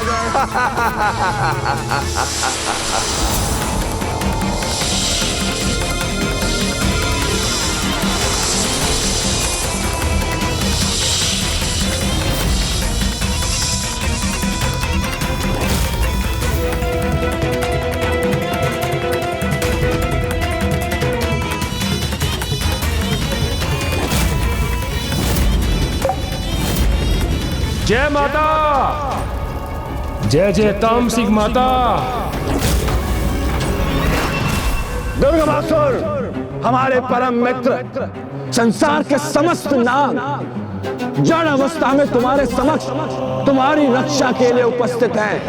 जय माता, जय जय तामसिक माता। दुर्गमासुर हमारे परम मित्र, संसार के समस्त नाग जड़ अवस्था में तुम्हारे समक्ष तुम्हारी रक्षा के लिए उपस्थित हैं।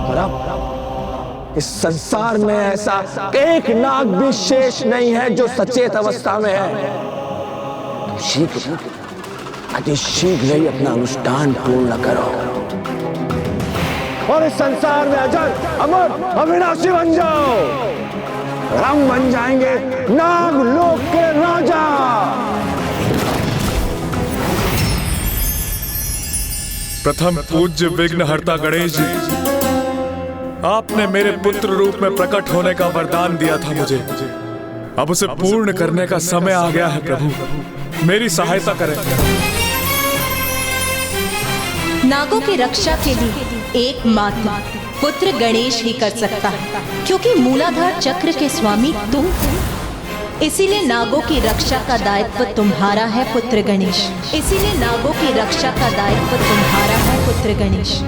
और अब इस संसार में ऐसा एक नाग भी शेष नहीं है जो सचेत अवस्था में है। तुम शीघ्र अति शीघ्र ही अपना अनुष्ठान पूर्ण करो और इस संसार में अजर अमर अविनाशी बन जाओ। हम बन जाएंगे नागलोक के राजा। प्रथम पूज्य विघ्नहर्ता गणेश जी, आपने मेरे पुत्र रूप में प्रकट होने का वरदान दिया था मुझे। अब उसे पूर्ण करने का समय आ गया है। प्रभु मेरी सहायता करें। नागों की रक्षा के लिए एकमात्र पुत्र गणेश ही कर सकता है, क्योंकि मूलाधार चक्र के स्वामी तुम हो। इसीलिए नागों की रक्षा का दायित्व तुम्हारा है पुत्र गणेश। इसीलिए नागों की रक्षा का दायित्व तुम्हारा है पुत्र गणेश।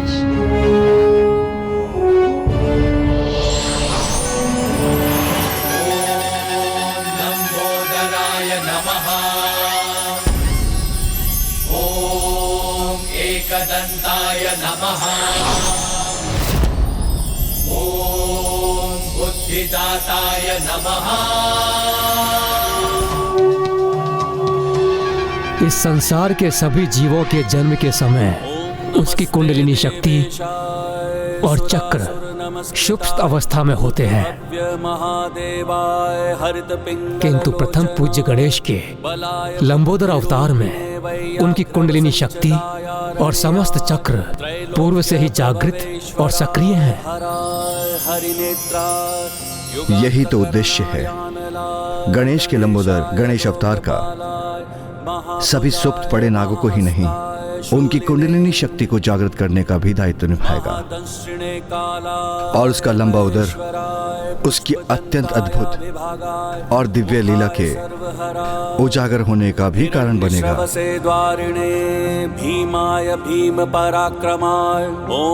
एकदन्ताय नमः। ओम बुद्धिदाताय नमः। इस संसार के सभी जीवों के जन्म के समय उसकी कुंडलिनी शक्ति और चक्र सुप्त अवस्था में होते हैं, किंतु प्रथम पूज्य गणेश के लंबोदर अवतार में उनकी कुंडलिनी शक्ति और समस्त चक्र पूर्व से ही जागृत और सक्रिय हैं। यही तो उद्देश्य है गणेश के लंबोदर गणेश अवतार का। सभी सुप्त पड़े नागों को ही नहीं, उनकी कुंडलिनी शक्ति को जागृत करने का भी दायित्व निभाएगा और उसका लंबा उदर उसकी अत्यंत अद्भुत और दिव्य लीला के उजागर होने का भी कारण बनेगा। भीमाय भीम पराक्रमाय ओम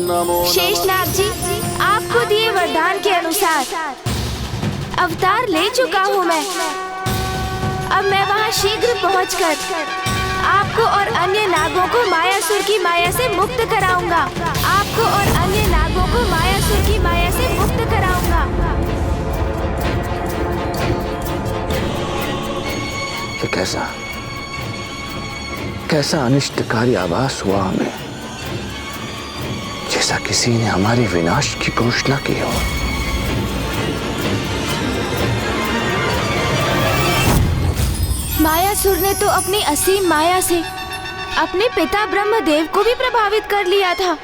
नमो। शेषनाग जी, आपको दिए वरदान के अनुसार अवतार ले चुका हूँ मैं। अब मैं वहाँ शीघ्र पहुँचकर आपको और अन्य नागों को मायासुर की माया से मुक्त कराऊंगा। आपको और अन्य नागों को मायासुर की माया से मुक्त कराऊंगा। ये कैसा अनिष्टकारी आभास हुआ हमें, जैसा किसी ने हमारे विनाश की घोषणा की हो। मायासुर ने तो अपनी असीम माया से अपने पिता ब्रह्मदेव को भी प्रभावित कर लिया था।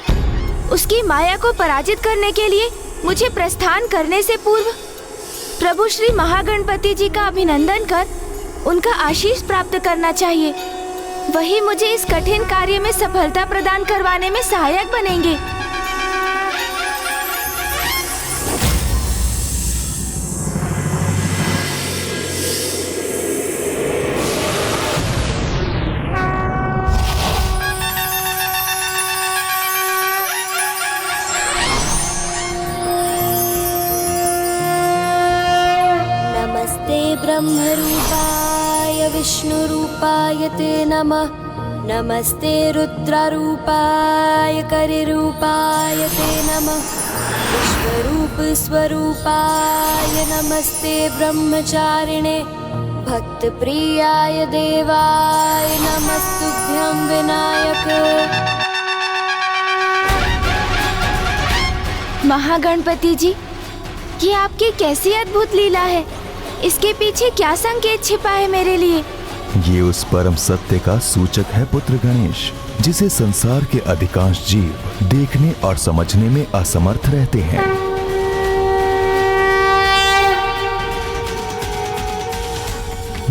उसकी माया को पराजित करने के लिए मुझे प्रस्थान करने से पूर्व प्रभु श्री महागणपति जी का अभिनंदन कर उनका आशीष प्राप्त करना चाहिए। वही मुझे इस कठिन कार्य में सफलता प्रदान करवाने में सहायक बनेंगे। ब्रह्मरूपाय विष्णुरूपाय ते नमः। नमस्ते रुद्ररूपाय करिरूपाय ते नमः। विश्वरूप स्वरूपाय नमस्ते ब्रह्मचारिणे भक्त प्रियाय देवाय नमस्तुभ्यं विनायक। महागणपति जी, ये आपकी कैसी अद्भुत लीला है। इसके पीछे क्या संकेत छिपा है मेरे लिए? ये उस परम सत्य का सूचक है पुत्र गणेश, जिसे संसार के अधिकांश जीव देखने और समझने में असमर्थ रहते हैं।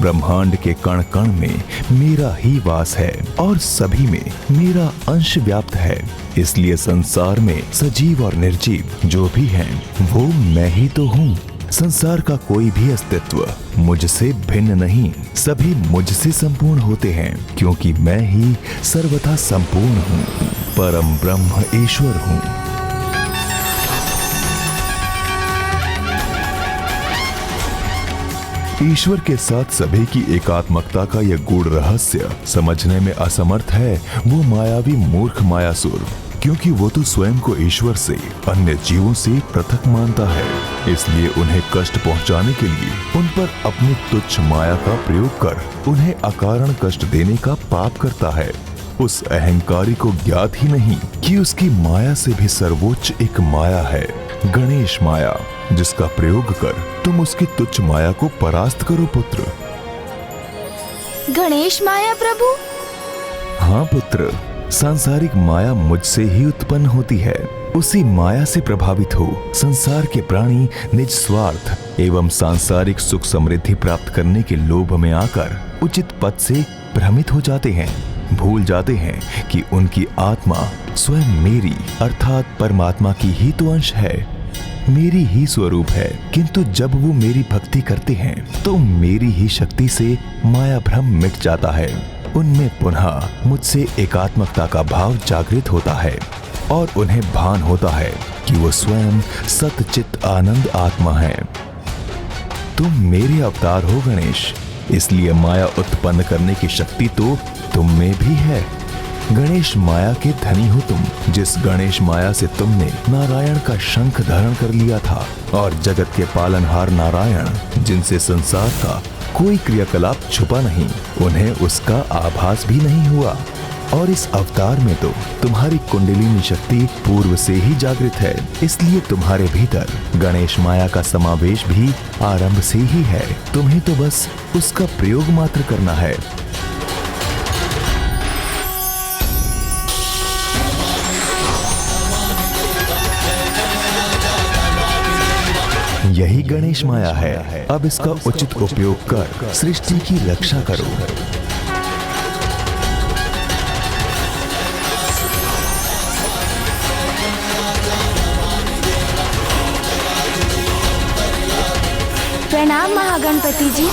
ब्रह्मांड के कण कण में मेरा ही वास है और सभी में मेरा अंश व्याप्त है। इसलिए संसार में सजीव और निर्जीव जो भी हैं, वो मैं ही तो हूँ। संसार का कोई भी अस्तित्व मुझसे भिन्न नहीं, सभी मुझसे संपूर्ण होते हैं, क्योंकि मैं ही सर्वथा संपूर्ण हूँ, परम ब्रह्म ईश्वर हूँ। ईश्वर के साथ सभी की एकात्मकता का यह गूढ़ रहस्य समझने में असमर्थ है वो मायावी मूर्ख मायासुर, क्योंकि वो तो स्वयं को ईश्वर से, अन्य जीवों से पृथक मानता है। इसलिए उन्हें कष्ट पहुंचाने के लिए उन पर अपनी तुच्छ माया का प्रयोग कर उन्हें अकारण कष्ट देने का पाप करता है। उस अहंकारी को ज्ञात ही नहीं कि उसकी माया से भी सर्वोच्च एक माया है, गणेश माया, जिसका प्रयोग कर तुम उसकी तुच्छ माया को परास्त करो पुत्र। गणेश माया प्रभु? हाँ पुत्र, सांसारिक माया मुझसे ही उत्पन्न होती है। उसी माया से प्रभावित हो संसार के प्राणी निज स्वार्थ एवं सांसारिक सुख समृद्धि प्राप्त करने के लोभ में आकर उचित पद से भ्रमित हो जाते हैं, भूल जाते हैं कि उनकी आत्मा स्वयं मेरी अर्थात परमात्मा की ही तो अंश है, मेरी ही स्वरूप है। किंतु जब वो मेरी भक्ति करते हैं तो मेरी ही शक्ति से माया भ्रम मिट जाता है। उनमें पुनः मुझसे एकात्मकता का भाव जागृत होता है और उन्हें भान होता है कि वो स्वयं सतचित आनंद आत्मा है। तुम मेरे अवतार हो गणेश, इसलिए माया उत्पन्न करने की शक्ति तो तुम में भी है। गणेश माया के धनी हो तुम, जिस गणेश माया से तुमने नारायण का शंख धारण कर लिया था, और जगत के पालनहार नारायण, जिनसे संसार का कोई क्रियाकलाप छुपा नहीं, उन्हें उसका आभास भी नहीं हुआ। और इस अवतार में तो तुम्हारी कुंडलिनी शक्ति पूर्व से ही जागृत है, इसलिए तुम्हारे भीतर गणेश माया का समावेश भी आरंभ से ही है। तुम्हें तो बस उसका प्रयोग मात्र करना है। यही गणेश माया है। अब इसका उचित उपयोग कर सृष्टि की रक्षा करो। प्रणाम महागणपति जी।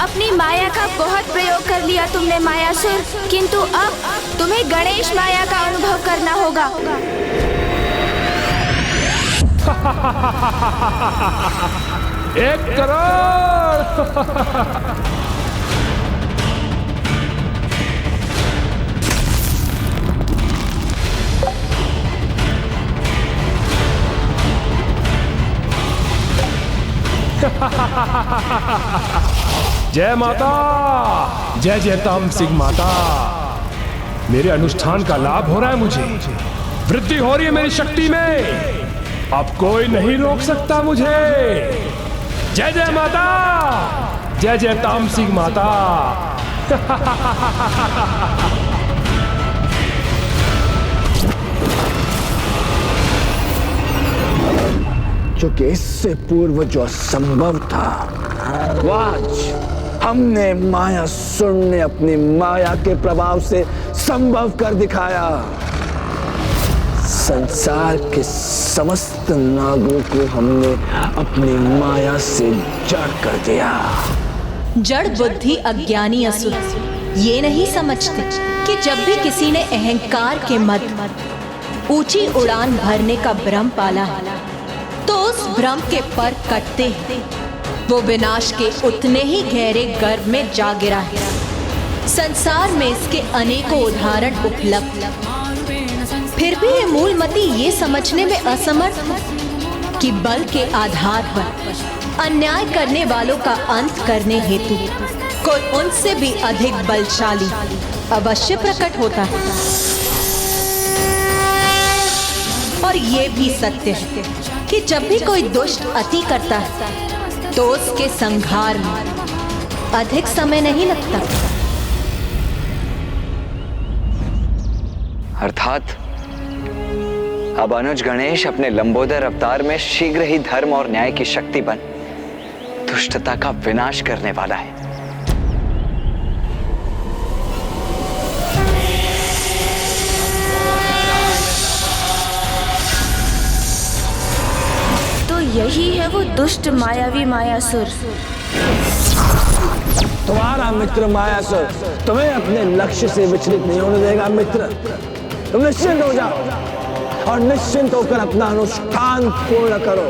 अपनी माया का बहुत प्रयोग कर लिया तुमने मायासुर, किंतु अब तुम्हें गणेश माया का अनुभव करना होगा। 1 करोड़। जय माता, जय जय तामसिंह माता। मेरे अनुष्ठान का लाभ हो रहा है, मुझे वृद्धि हो रही है मेरी शक्ति में। अब कोई नहीं रोक सकता मुझे। जय जय माता, जय जय तामसिंह माता। क्योंकि इससे पूर्व जो असंभव था, वो आज हमने मायासुर ने अपनी माया के प्रभाव से संभव कर दिखाया। संसार के समस्त नागों को हमने अपनी माया से जड़ कर दिया। जड़ बुद्धि अज्ञानी असुर ये नहीं समझते कि जब भी किसी ने अहंकार के मद ऊंची उड़ान भरने का भ्रम पाला तो उस भ्रम के पर कटते हैं। वो विनाश के उतने ही गहरे गर्भ में जा गिरा है संसार में इसके अनेकों उदाहरण उपलब्ध, फिर भी ये मूलमती ये समझने में असमर्थ कि बल के आधार पर अन्याय करने वालों का अंत करने हेतु कोई उनसे भी अधिक बलशाली अवश्य प्रकट होता है। और ये भी सत्य है कि जब भी कोई दुष्ट अति करता है तो उसके संहार में अधिक समय नहीं लगता। अर्थात अब अनुज गणेश अपने लंबोदर अवतार में शीघ्र ही धर्म और न्याय की शक्ति बन दुष्टता का विनाश करने वाला है। तो यही है वो दुष्ट मायावी मायासुर। तुम्हारा मित्र मायासुर तुम्हें अपने लक्ष्य से विचलित नहीं होने देगा। मित्र, तुम निश्चिंत हो जाओ और निश्चिंत होकर अपना अनुष्ठान पूर्ण करो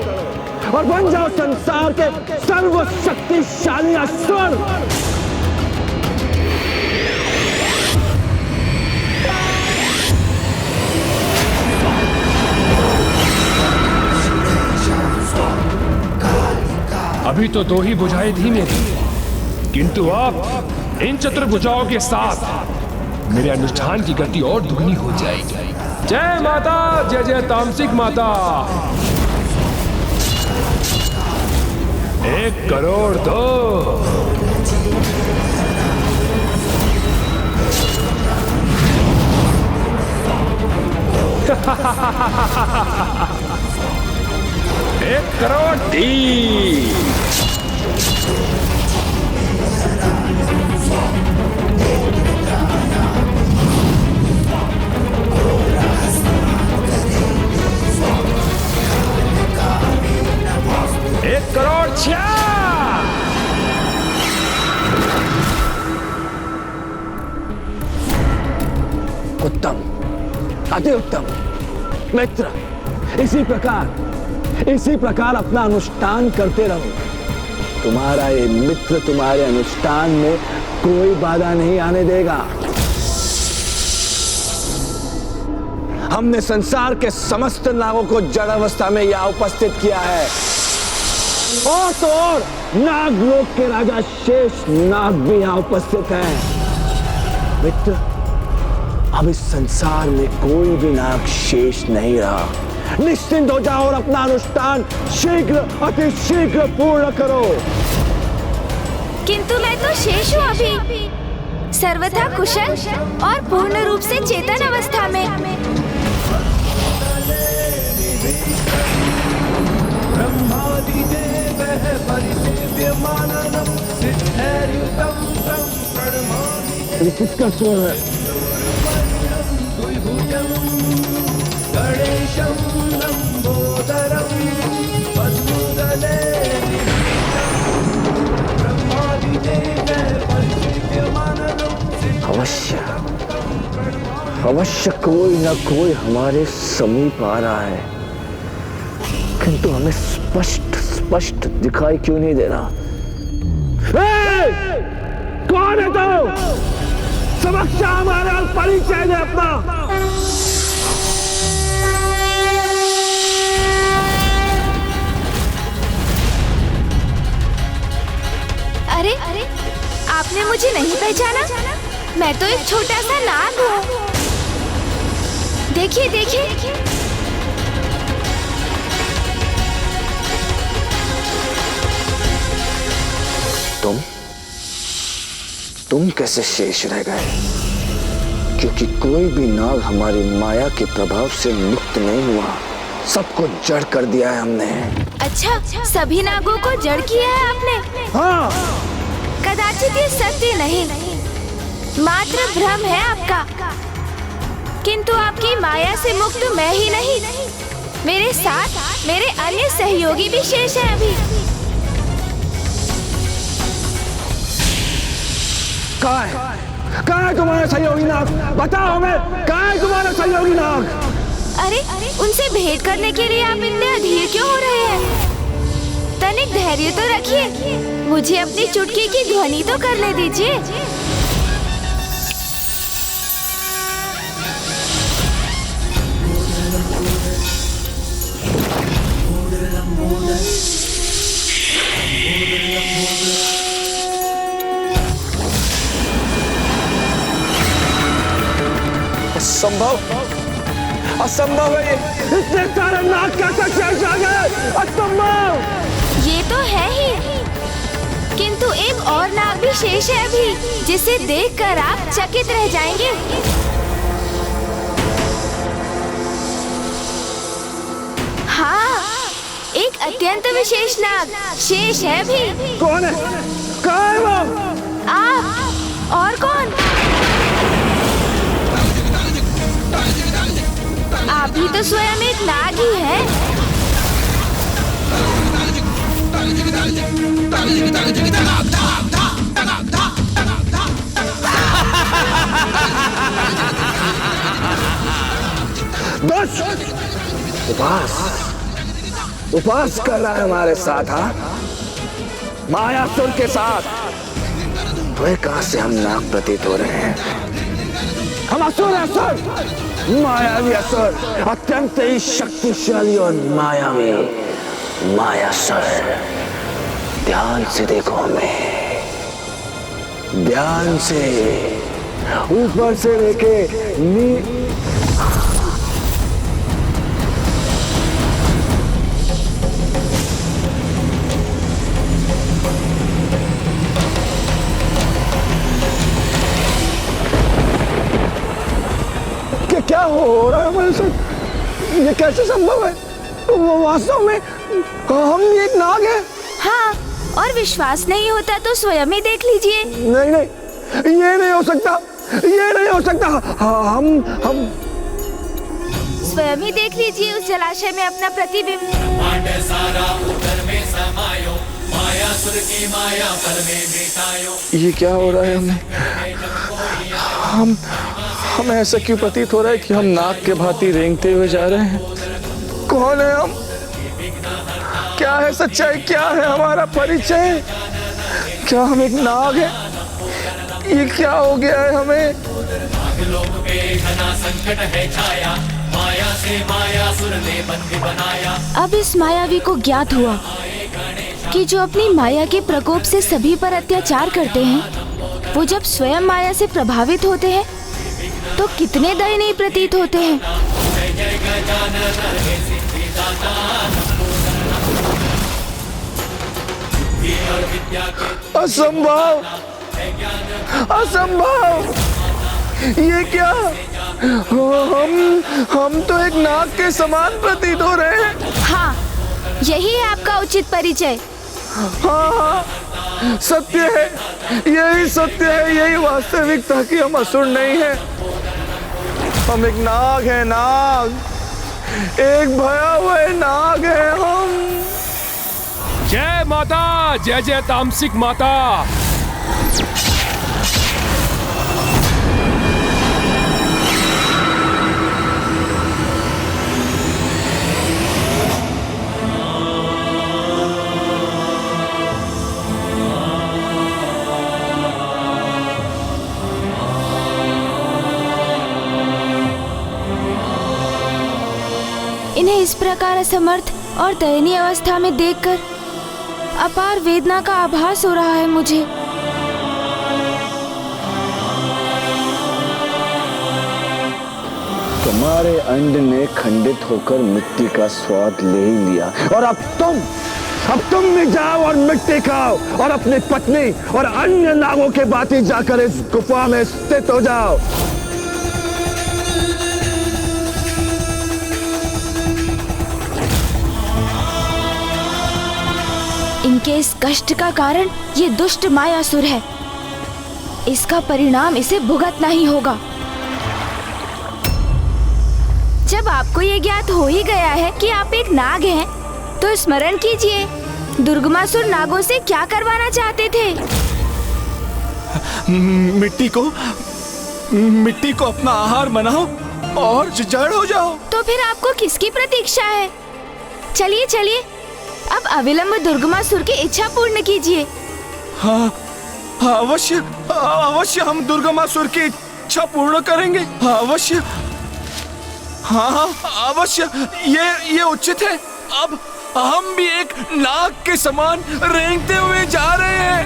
और बन जाओ संसार के सर्वशक्तिशाली असुर। अभी तो 2 ही बुझाई थी मेरी, किंतु अब इन चतुर्भुजाओं के साथ मेरे अनुष्ठान की गति और दुगनी हो जाएगी। जय माता, जय जय तामसिक माता। 1 करोड़ दो। एक करोड़ दी। एक करोड़ 6। उत्तम, अति उत्तम। मित्र, इसी प्रकार अपना अनुष्ठान करते रहो। तुम्हारा ये मित्र तुम्हारे अनुष्ठान में कोई बाधा नहीं आने देगा। हमने संसार के समस्त नागों को जड़ अवस्था में यहाँ उपस्थित किया है। और तो और नागलोक के राजा शेष नाग भी यहाँ उपस्थित हैं। मित्र, अब इस संसार में कोई भी नाग शेष नहीं रहा। निश्चिंत हो जाओ और अपना अनुष्ठान शीघ्र, अति शीघ्र पूर्ण करो। किंतु मैं तो शेष हूँ अभी, सर्वथा कुशल और पूर्ण रूप से चेतन अवस्था में। ये किसका स्वर है? अवश्य कोई न कोई हमारे समीप आ रहा है, किंतु हमें स्पष्ट दिखाई क्यों नहीं दे रहा? कौन है तू? समक्ष हमारा परिचय दे अपना। अरे, आपने मुझे नहीं पहचाना? मैं तो एक छोटा सा नाग हूँ। देखिए देखिए। तुम कैसे शेष रह गए? क्योंकि कोई भी नाग हमारी माया के प्रभाव से मुक्त नहीं हुआ। सबको जड़ कर दिया है हमने। अच्छा, सभी नागों को जड़ किया है आपने? हाँ। कदाचित ये सत्य नहीं, मात्र भ्रम है आपका। किंतु आपकी माया से मुक्त मैं ही नहीं, मेरे साथ मेरे अन्य सहयोगी भी शेष हैं अभी। कहाँ है तुम्हारा सहयोगी नाग? बताओ हमें, कहाँ है तुम्हारा सहयोगी नाग? अरे, उनसे भेंट करने के लिए आप इतने अधीर क्यों हो रहे हैं? तनिक धैर्य तो रखिए, मुझे अपनी चुटकी की ध्वनि तो करने दीजिए। असंभव, असंभव है ये। इतने सारे नाग कैसे शेष आ गए? असंभव। ये तो है ही, किंतु एक और नाग भी शेष है अभी, जिसे देखकर आप चकित रह जाएंगे। हाँ, एक अत्यंत विशेष नाग शेष है भी। कौन है? कहाँ है वो? आप और कौन? आप भी तो स्वयं एक नाग ही हैं। बस उपवास कर रहा है हमारे साथ, हाँ? मायासुर के साथ। तो कहां से हम नाग प्रतीत हो रहे हैं? हम असुर हैं, असुर, मायावी असुर, अत्यंत ही शक्तिशाली और मायावी मायासुर। ध्यान से देखो हमें, ध्यान से, ऊपर से लेके क्या हो रहा है हमारे साथ? ये कैसे संभव है? वो वास्तव में हम एक नाग हैं। हाँ, और विश्वास नहीं होता तो स्वयं ही देख लीजिए। नहीं नहीं, ये नहीं हो सकता, ये नहीं हो सकता। हम स्वयं ही देख लीजिए उस जलाशय में अपना प्रतिबिंब। सारा उदर में समायो, मायासुर की माया पल में मिटायो। ये क्या हो रहा है हमें ऐसा क्यों प्रतीत हो रहा है कि हम नाग के भांति रेंगते हुए जा रहे हैं? कौन है हम? क्या है सच्चाई? क्या है हमारा परिचय? क्या हम एक नाग हैं? ये क्या हो गया है हमें? नागलोक पे घना संकट है छाया, माया से मायासुर ने बंदी बनाया। अब इस मायावी को ज्ञात हुआ कि जो अपनी माया के प्रकोप से सभी पर अत्याचार करते हैं, वो जब स्वयं माया से प्रभावित होते हैं तो कितने दयनीय प्रतीत होते हैं। असंभव, असंभव, ये क्या? हम तो एक नाग के समान प्रतीत हो रहे हैं। हाँ, यही है आपका उचित परिचय। हाँ, सत्य है, यही सत्य है, यही वास्तविकता कि हम असुर नहीं हैं। हम एक नाग हैं, नाग, एक भयावह नाग हैं हम। जय माता, जय जय तामसिक माता। इन्हें इस प्रकार असमर्थ और दयनीय अवस्था में देखकर अपार वेदना का आभास हो रहा है मुझे। तुम्हारे अंड ने खंडित होकर मिट्टी का स्वाद ले ही लिया और अब तुम भी जाओ और मिट्टी खाओ और अपनी पत्नी और अन्य नागों के भांति जाकर इस गुफा में स्थित हो जाओ। इनके इस कष्ट का कारण ये दुष्ट मायासुर है। इसका परिणाम इसे भुगतना ही होगा। जब आपको ये ज्ञात हो ही गया है कि आप एक नाग हैं, तो स्मरण कीजिए, दुर्गमासुर नागों से क्या करवाना चाहते थे? मिट्टी को अपना आहार बनाओ और जड़ हो जाओ। तो फिर आपको किसकी प्रतीक्षा है? चलिए चलिए, अब अविलंब दुर्गमासुर की इच्छा पूर्ण कीजिए। हाँ, अवश्य अवश्य हम दुर्गमासुर की इच्छा पूर्ण करेंगे। अवश्य, हाँ अवश्य, ये उचित है। अब हम भी एक नाग के समान रेंगते हुए जा रहे हैं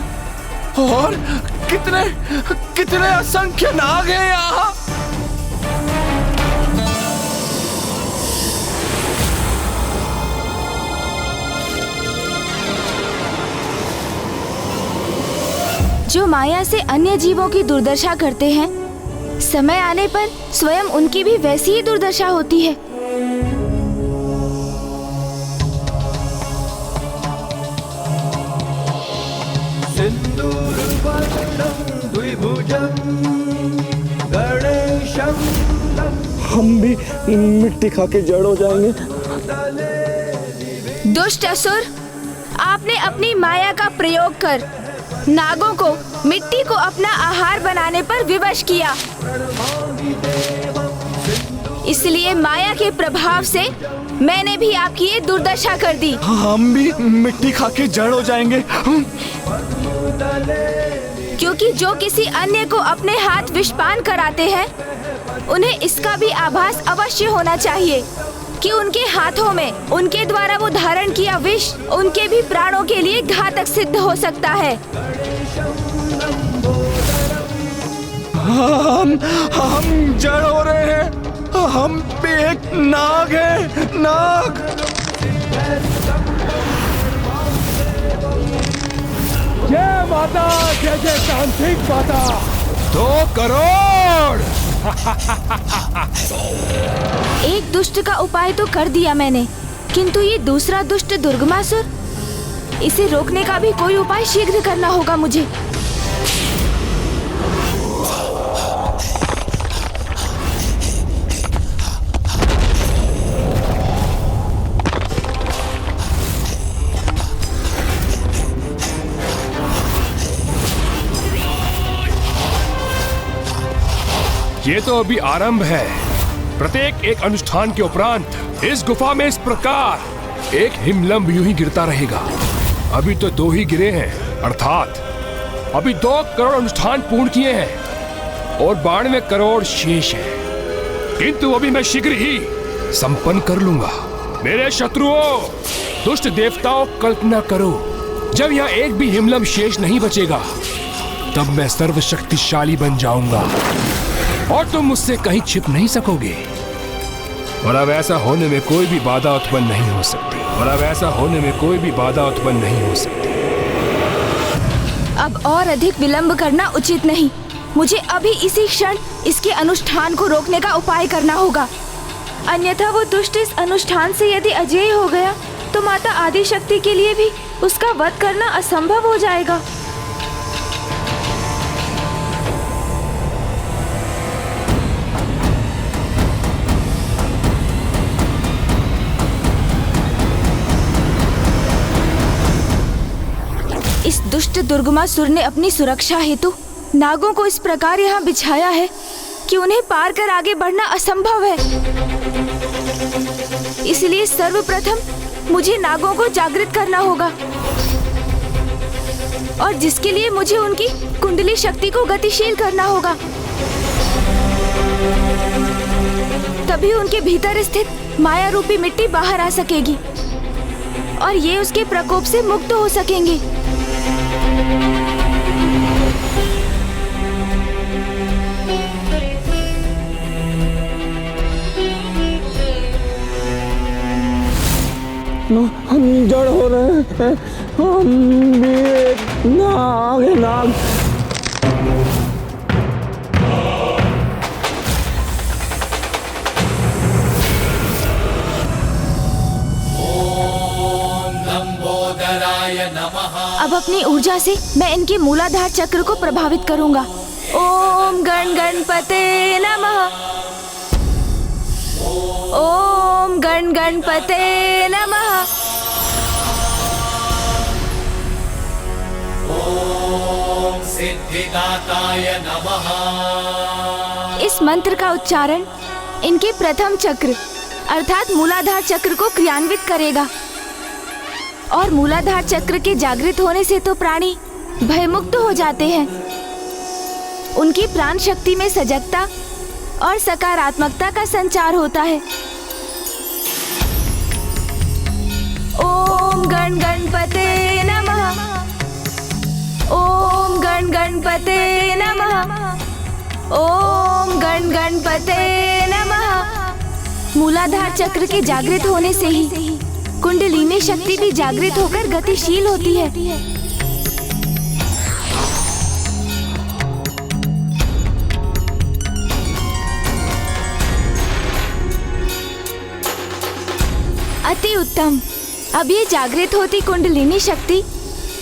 और कितने असंख्य नाग हैं यहाँ। जो माया से अन्य जीवों की दुर्दशा करते हैं, समय आने पर स्वयं उनकी भी वैसी ही दुर्दशा होती है। हम भी मिट्टी खा के जड़ हो जाएंगे। दुष्ट असुर, आपने अपनी माया का प्रयोग कर नागों को मिट्टी को अपना आहार बनाने पर विवश किया। इसलिए माया के प्रभाव से मैंने भी आपकी ये दुर्दशा कर दी। हम भी मिट्टी खा के जड़ हो जाएंगे। क्योंकि जो किसी अन्य को अपने हाथ विषपान कराते हैं, उन्हें इसका भी आभास अवश्य होना चाहिए कि उनके हाथों में उनके द्वारा वो धारण किया विष उनके भी प्राणों के लिए घातक सिद्ध हो सकता है। हम जड़ हो रहे हैं। हम भी एक नाग है, नाग। जय माता, जय जय तांत्रिक माता। 2 करोड़। एक दुष्ट का उपाय तो कर दिया मैंने, किंतु ये दूसरा दुष्ट दुर्गमासुर, इसे रोकने का भी कोई उपाय शीघ्र करना होगा मुझे। ये तो अभी आरंभ है। प्रत्येक एक अनुष्ठान के उपरांत इस गुफा में इस प्रकार एक हिमलंब यूं ही गिरता रहेगा। अभी तो 2 ही गिरे हैं, अर्थात अभी 2 करोड़ अनुष्ठान पूर्ण किए हैं और 92 करोड़ शेष है। किंतु अभी मैं शीघ्र ही संपन्न कर लूंगा। मेरे शत्रुओं, दुष्ट देवताओं, कल्पना करो, जब यहाँ एक भी हिमलंब शेष नहीं बचेगा, तब मैं सर्वशक्तिशाली बन जाऊंगा और तुम मुझसे कहीं छिप नहीं सकोगे। और अब ऐसा होने में कोई भी बाधा उत्पन्न नहीं हो सकती। अब और अधिक विलंब करना उचित नहीं। मुझे अभी इसी क्षण इसके अनुष्ठान को रोकने का उपाय करना होगा। अन्यथा वो दुष्ट इस अनुष्ठान से यदि अजेय हो गया, तो माता आदिशक्ति के लिए भी उसका वध करना असंभव हो जाएगा। इस दुष्ट दुर्गमासुर ने अपनी सुरक्षा हेतु नागों को इस प्रकार यहाँ बिछाया है कि उन्हें पार कर आगे बढ़ना असंभव है। इसलिए सर्वप्रथम मुझे नागों को जागृत करना होगा, और जिसके लिए मुझे उनकी कुंडली शक्ति को गतिशील करना होगा। तभी उनके भीतर स्थित माया रूपी मिट्टी बाहर आ सकेगी और ये उसके प्रकोप से मुक्त हो सकेंगे। हम जड़ हो रहे हैं। हम भी एक नाग है, नाग। अब अपनी ऊर्जा से मैं इनके मूलाधार चक्र को प्रभावित करूंगा। ओम गण गणपते नमः। ओम गण गणपते नमः। ओम सिद्धिदाताय नमः। इस मंत्र का उच्चारण इनके प्रथम चक्र अर्थात मूलाधार चक्र को क्रियान्वित करेगा, और मूलाधार चक्र के जागृत होने से तो प्राणी भयमुक्त हो जाते हैं। उनकी प्राण शक्ति में सजगता और सकारात्मकता का संचार होता है। ओम गण गणपते नमः। ओम गण गणपते नमः। ओम गण गणपते नमः। मूलाधार चक्र के जागृत होने से ही कुंडलिनी शक्ति भी जागृत होकर गतिशील होती है। अति उत्तम। अब ये जागृत होती कुंडलिनी शक्ति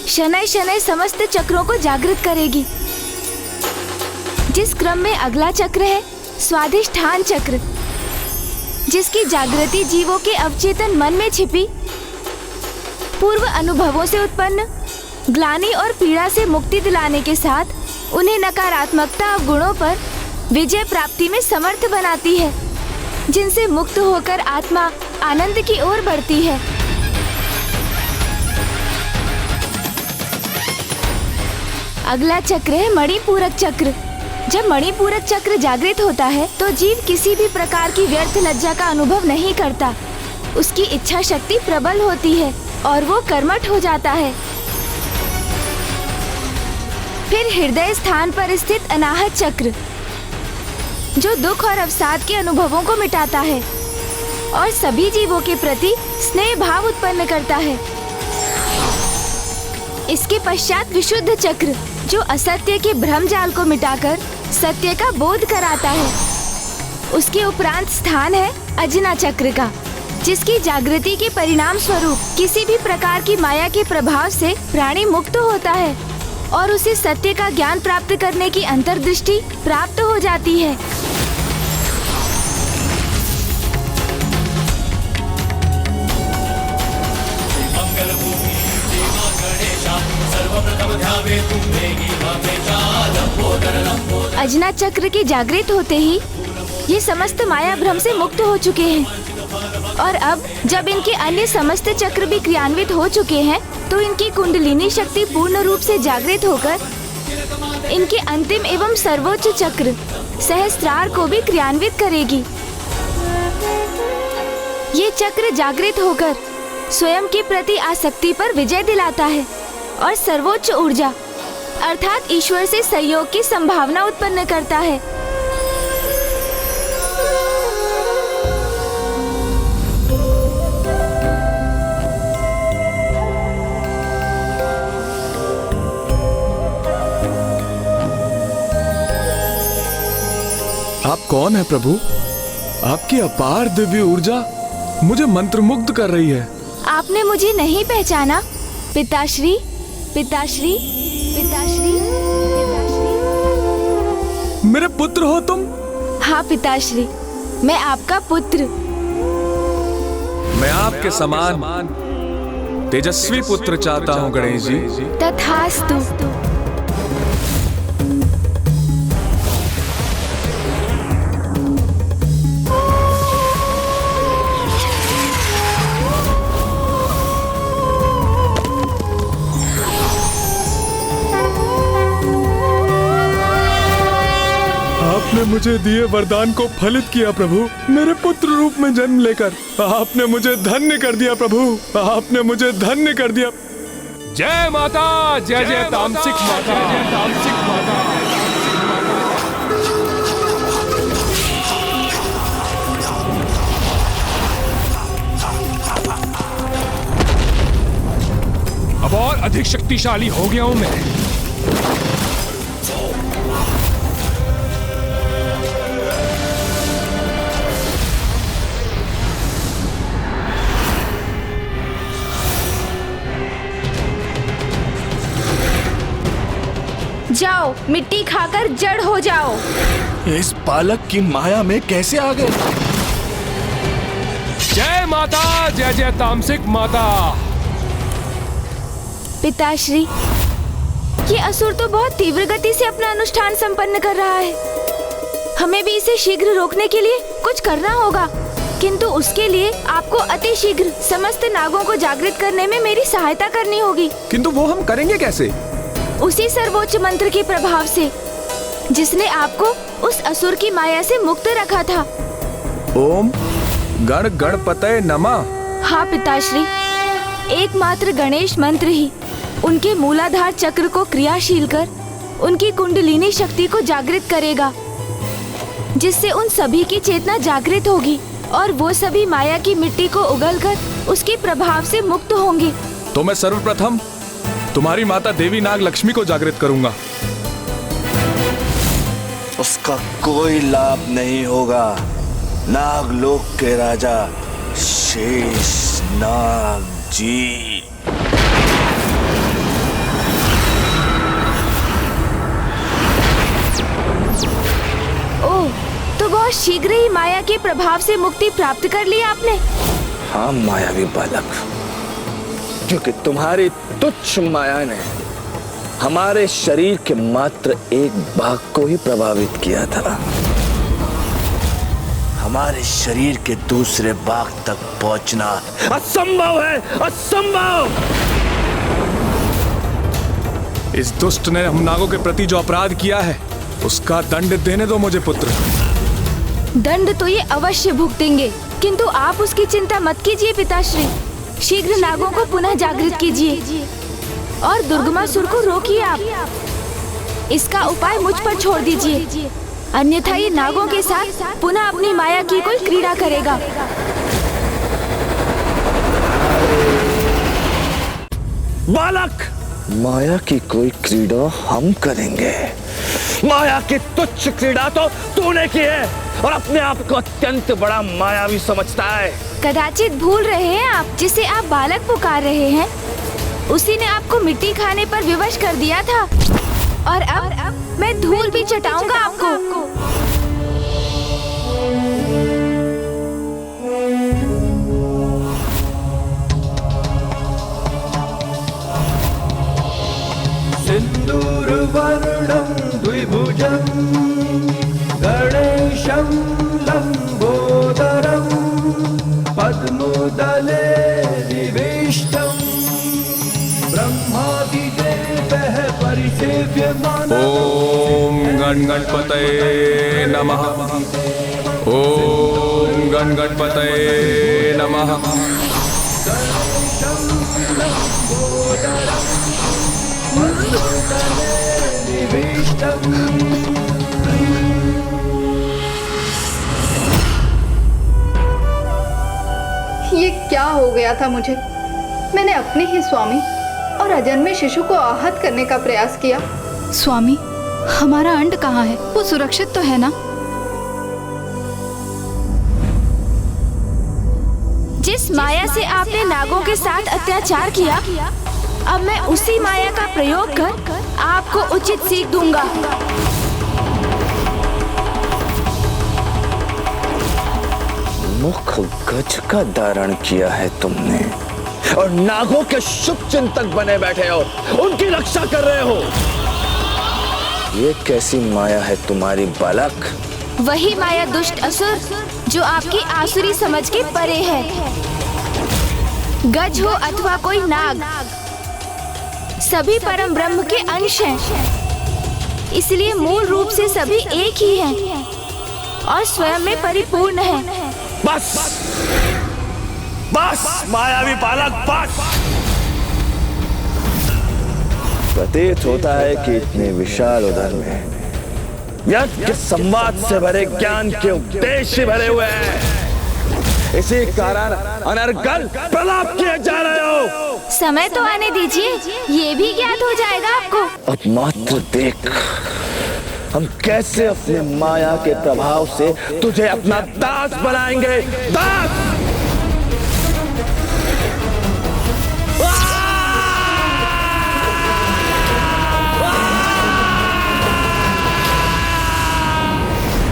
शनैः शनैः समस्त चक्रों को जागृत करेगी। जिस क्रम में अगला चक्र है स्वाधिष्ठान चक्र, जिसकी जागृति जीवों के अवचेतन मन में छिपी पूर्व अनुभवों से उत्पन्न ग्लानि और पीड़ा से मुक्ति दिलाने के साथ उन्हें नकारात्मकता और गुणों पर विजय प्राप्ति में समर्थ बनाती है, जिनसे मुक्त होकर आत्मा आनंद की ओर बढ़ती है। अगला चक्र है मणिपूरक चक्र। जब मणिपूरक चक्र जागृत होता है तो जीव किसी भी प्रकार की व्यर्थ लज्जा का अनुभव नहीं करता। उसकी इच्छा शक्ति प्रबल होती है और वो कर्मठ हो जाता है। फिर हृदय स्थान पर स्थित अनाहत चक्र, जो दुख और अवसाद के अनुभवों को मिटाता है और सभी जीवों के प्रति स्नेह भाव उत्पन्न करता है। इसके पश्चात विशुद्ध चक्र, जो असत्य के भ्रम जाल को मिटाकर सत्य का बोध कराता है। उसके उपरांत स्थान है अजना चक्र का, जिसकी जागृति के परिणाम स्वरूप किसी भी प्रकार की माया के प्रभाव से प्राणी मुक्त होता है और उसे सत्य का ज्ञान प्राप्त करने की अंतर्दृष्टि प्राप्त हो जाती है। अजना चक्र के जागृत होते ही ये समस्त माया भ्रम से मुक्त हो चुके हैं और अब जब इनके अन्य समस्त चक्र भी क्रियान्वित हो चुके हैं तो इनकी कुंडलिनी शक्ति पूर्ण रूप से जागृत होकर इनके अंतिम एवं सर्वोच्च चक्र सहस्त्रार को भी क्रियान्वित करेगी। ये चक्र जागृत होकर स्वयं के प्रति आसक्ति पर विजय दिलाता है और सर्वोच्च ऊर्जा अर्थात ईश्वर से सहयोग की संभावना उत्पन्न करता है। आप कौन है प्रभु? आपकी अपार दिव्य ऊर्जा मुझे मंत्रमुग्ध कर रही है। आपने मुझे नहीं पहचाना? पिताश्री, पिताश्री, पिताश्री, पिताश्री। मेरे पुत्र हो तुम? हाँ पिताश्री, मैं आपका पुत्र। मैं आपके समान तेजस्वी पुत्र चाहता हूँ गणेश जी। तथास्तु। आपने मुझे दिए वरदान को फलित किया प्रभु। मेरे पुत्र रूप में जन्म लेकर आपने मुझे धन्य कर दिया प्रभु। आपने मुझे धन्य कर दिया। जय माता, जय जय तामसिक माता, जय तामसिक माता। अब और अधिक शक्तिशाली हो गया हूं मैं। जाओ, मिट्टी खाकर जड़ हो जाओ। इस बालक की माया में कैसे आ गए? जय माता, जय जय तामसिक माता। पिताश्री, ये असुर तो बहुत तीव्र गति से अपना अनुष्ठान संपन्न कर रहा है। हमें भी इसे शीघ्र रोकने के लिए कुछ करना होगा, किंतु उसके लिए आपको अति शीघ्र समस्त नागों को जागृत करने में मेरी सहायता करनी होगी। किंतु वो हम करेंगे कैसे? उसी सर्वोच्च मंत्र के प्रभाव से, जिसने आपको उस असुर की माया से मुक्त रखा था। ओम गण गणपतये नमः। हाँ पिताश्री, एकमात्र गणेश मंत्र ही उनके मूलाधार चक्र को क्रियाशील कर उनकी कुंडलिनी शक्ति को जागृत करेगा, जिससे उन सभी की चेतना जागृत होगी और वो सभी माया की मिट्टी को उगलकर उसके प्रभाव से मुक्त होंगे। तो मैं सर्वप्रथम तुम्हारी माता देवी नाग लक्ष्मी को जागृत करूंगा। उसका कोई लाभ नहीं होगा। नागलोक के राजा शेष नाग जी। ओह, तो बहुत शीघ्र ही माया के प्रभाव से मुक्ति प्राप्त कर ली आपने। हाँ मायावी बालक, क्योंकि तुम्हारी तुच्छ माया ने हमारे शरीर के मात्र एक भाग को ही प्रभावित किया था। हमारे शरीर के दूसरे भाग तक पहुंचना असंभव है, असंभव। इस दुष्ट ने हम नागों के प्रति जो अपराध किया है उसका दंड देने दो मुझे पुत्र। दंड तो ये अवश्य भुगतेंगे, किंतु आप उसकी चिंता मत कीजिए पिताश्री। शीघ्र नागों को पुनः जागृत कीजिए और दुर्गमासुर को रोकिए आप। इसका उपाय मुझ पर छोड़ दीजिए, अन्यथा ये नागों के साथ पुनः अपनी माया की कोई क्रीड़ा करेगा। बालक, माया की कोई क्रीड़ा हम करेंगे। माया की तुच्छ क्रीड़ा तो तूने की है और अपने आप को अत्यंत बड़ा मायावी समझता है। कदाचित भूल रहे हैं आप, जिसे आप बालक पुकार रहे हैं उसी ने आपको मिट्टी खाने पर विवश कर दिया था, और अब मैं धूल भी चटाऊंगा आपको। सिंदूरवर्णं द्विभुजं गणेशं लंबोदरं पद्मोदले निविष्टं ब्रह्मादिदेवः परिसेव्यमानः। ओम गणगणपतये नमः। ओम गणगणपतये नमः। ये क्या हो गया था मुझे? मैंने अपने ही स्वामी और अजन्मे शिशु को आहत करने का प्रयास किया। स्वामी, हमारा अंड कहाँ है? वो सुरक्षित तो है ना? जिस माया से आपने नागों के साथ अत्याचार किया, अब मैं उसी माया का प्रयोग कर आपको उचित सीख दूंगा। मुख गज का धारण किया है तुमने और नागों के शुभ चिंतक बने बैठे हो, उनकी रक्षा कर रहे हो। ये कैसी माया है तुम्हारी बालक? वही माया दुष्ट असुर जो आपकी आसुरी समझ के परे है। गज हो अथवा कोई नाग, सभी परम ब्रह्म के अंश हैं। इसलिए मूल रूप से सभी एक ही हैं और स्वयं में परिपूर्ण हैं। बस बस मायावी बालक, बस। प्रतीत होता है कि इतने विशाल उदर में यज्ञ संवाद से भरे ज्ञान के उद्देश्य भरे हुए हैं। इसी कारण अनर्गल प्रलाप किए जा रहे हो। समय तो आने दीजिए, ये भी ज्ञात हो जाएगा आपको। अब मात्र देख हम कैसे अपने माया के प्रभाव से तुझे अपना दास बनाएंगे। दास!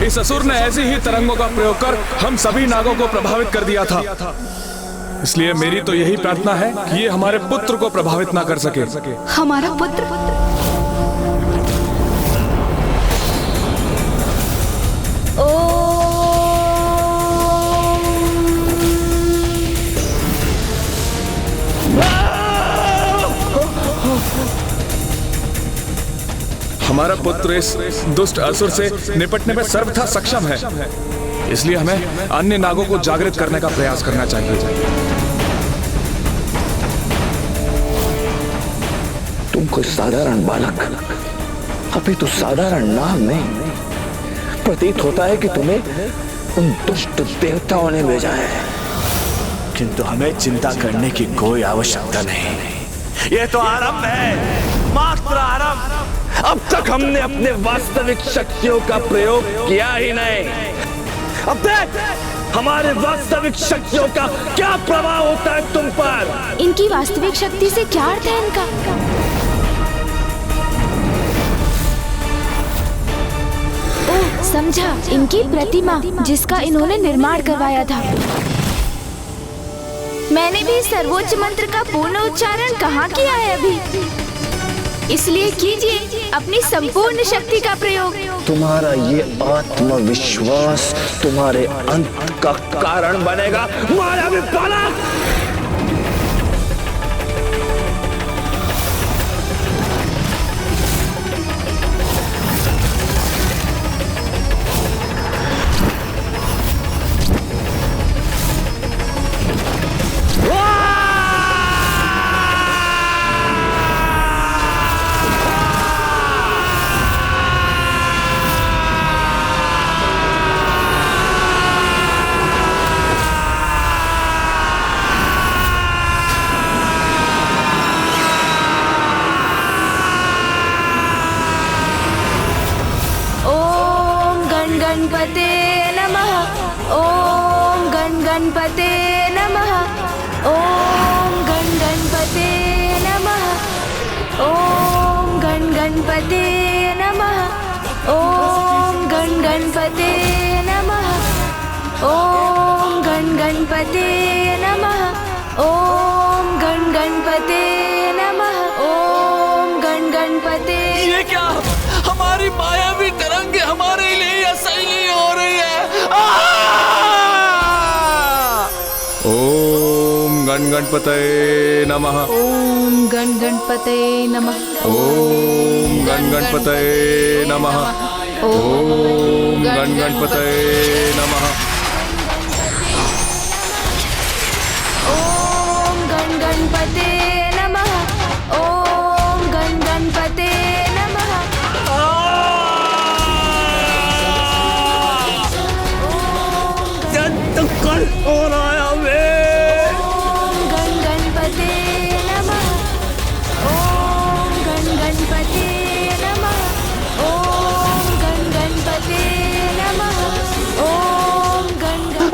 इस असुर ने ऐसी ही तरंगों का प्रयोग कर हम सभी नागों को प्रभावित कर दिया था। इसलिए मेरी तो यही प्रार्थना है कि ये हमारे पुत्र को प्रभावित ना कर सके। हमारा पुत्र? हमारा पुत्र इस दुष्ट असुर से निपटने में सर्वथा सक्षम है, इसलिए हमें अन्य नागों को जागृत करने का प्रयास करना चाहिए। तुम कोई साधारण बालक, अभी तो साधारण नाग नहीं, प्रतीत होता है कि तुम्हें उन दुष्ट देवताओं ने भेजा है। किंतु हमें चिंता करने की कोई आवश्यकता नहीं। ये तो आरंभ है, मात्र आरंभ। अब तक हमने अपने वास्तविक शक्तियों का प्रयोग किया ही नहीं। अब देख हमारे वास्तविक शक्तियों का क्या प्रभाव होता है तुम पर? इनकी वास्तविक शक्ति से क्या अर्थ है इनका? ओह, समझा, इनकी प्रतिमा जिसका इन्होंने निर्माण करवाया था। मैंने भी सर्वोच्च मंत्र का पूर्ण उच्चारण कहाँ किया है अभी? इसलिए कीजिए अपनी संपूर्ण शक्ति का प्रयोग। तुम्हारा ये आत्मविश्वास तुम्हारे अंत का कारण बनेगा मायावी बालक। गणपते नमः। ओम गणपते नमः। ओम गणपते नमः। ओम गणपते नमः। ओम गणपते नमः। ओम गणपते नमः। ओम गणपते नमः। ओम गणपते। ये क्या? हमारी मायावी तरंगे हमारे लिए सही नहीं हो रही है। ओम गणपतये नमः। ओम गणपते नमः। ओम गणपतये नमः। ओम गणपतये नमः। ओम गणपते नमः। ओम गणपते नमः। कल हो रहा है। ओम गणपते नमः। ओम गणपते नमः। ओम गणपते नमः। ओम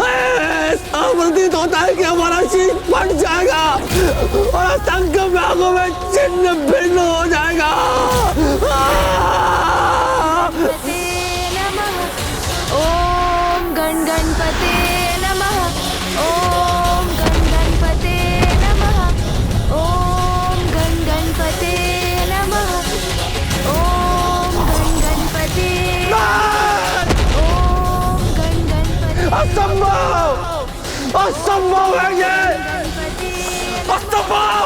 ऐसा प्रतीत होता है कि हमारा शीश फट जाएगा और संग भागों में छिन्न भिन्न हो जाएगा। ओम गणपते नमः। ओम गणपते नमः। ओम गणपते नमः। ओम गणपते। ओम गणपते। असंभव, असंभव है ये, असंभव।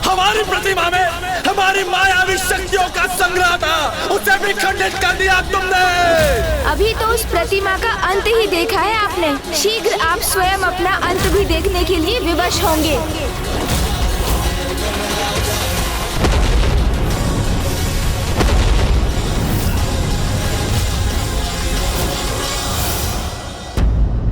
हमारी प्रतिमा में हमारी मायावी शक्तियों का संग्रह था, उसे भी खंडित कर दिया तुमने। अभी तो उस प्रतिमा का अंत ही देखा है आपने। शीघ्र आप स्वयं अपना अंत भी देखने के लिए विवश होंगे।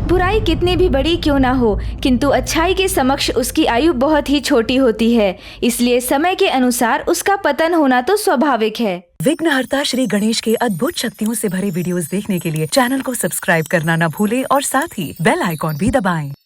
बुराई कितनी भी बड़ी क्यों ना हो, किंतु अच्छाई के समक्ष उसकी आयु बहुत ही छोटी होती है। इसलिए समय के अनुसार उसका पतन होना तो स्वाभाविक है। विघ्नहर्ता श्री गणेश के अद्भुत शक्तियों से भरे वीडियोस देखने के लिए चैनल को सब्सक्राइब करना न भूलें और साथ ही बेल आइकॉन भी दबाएं।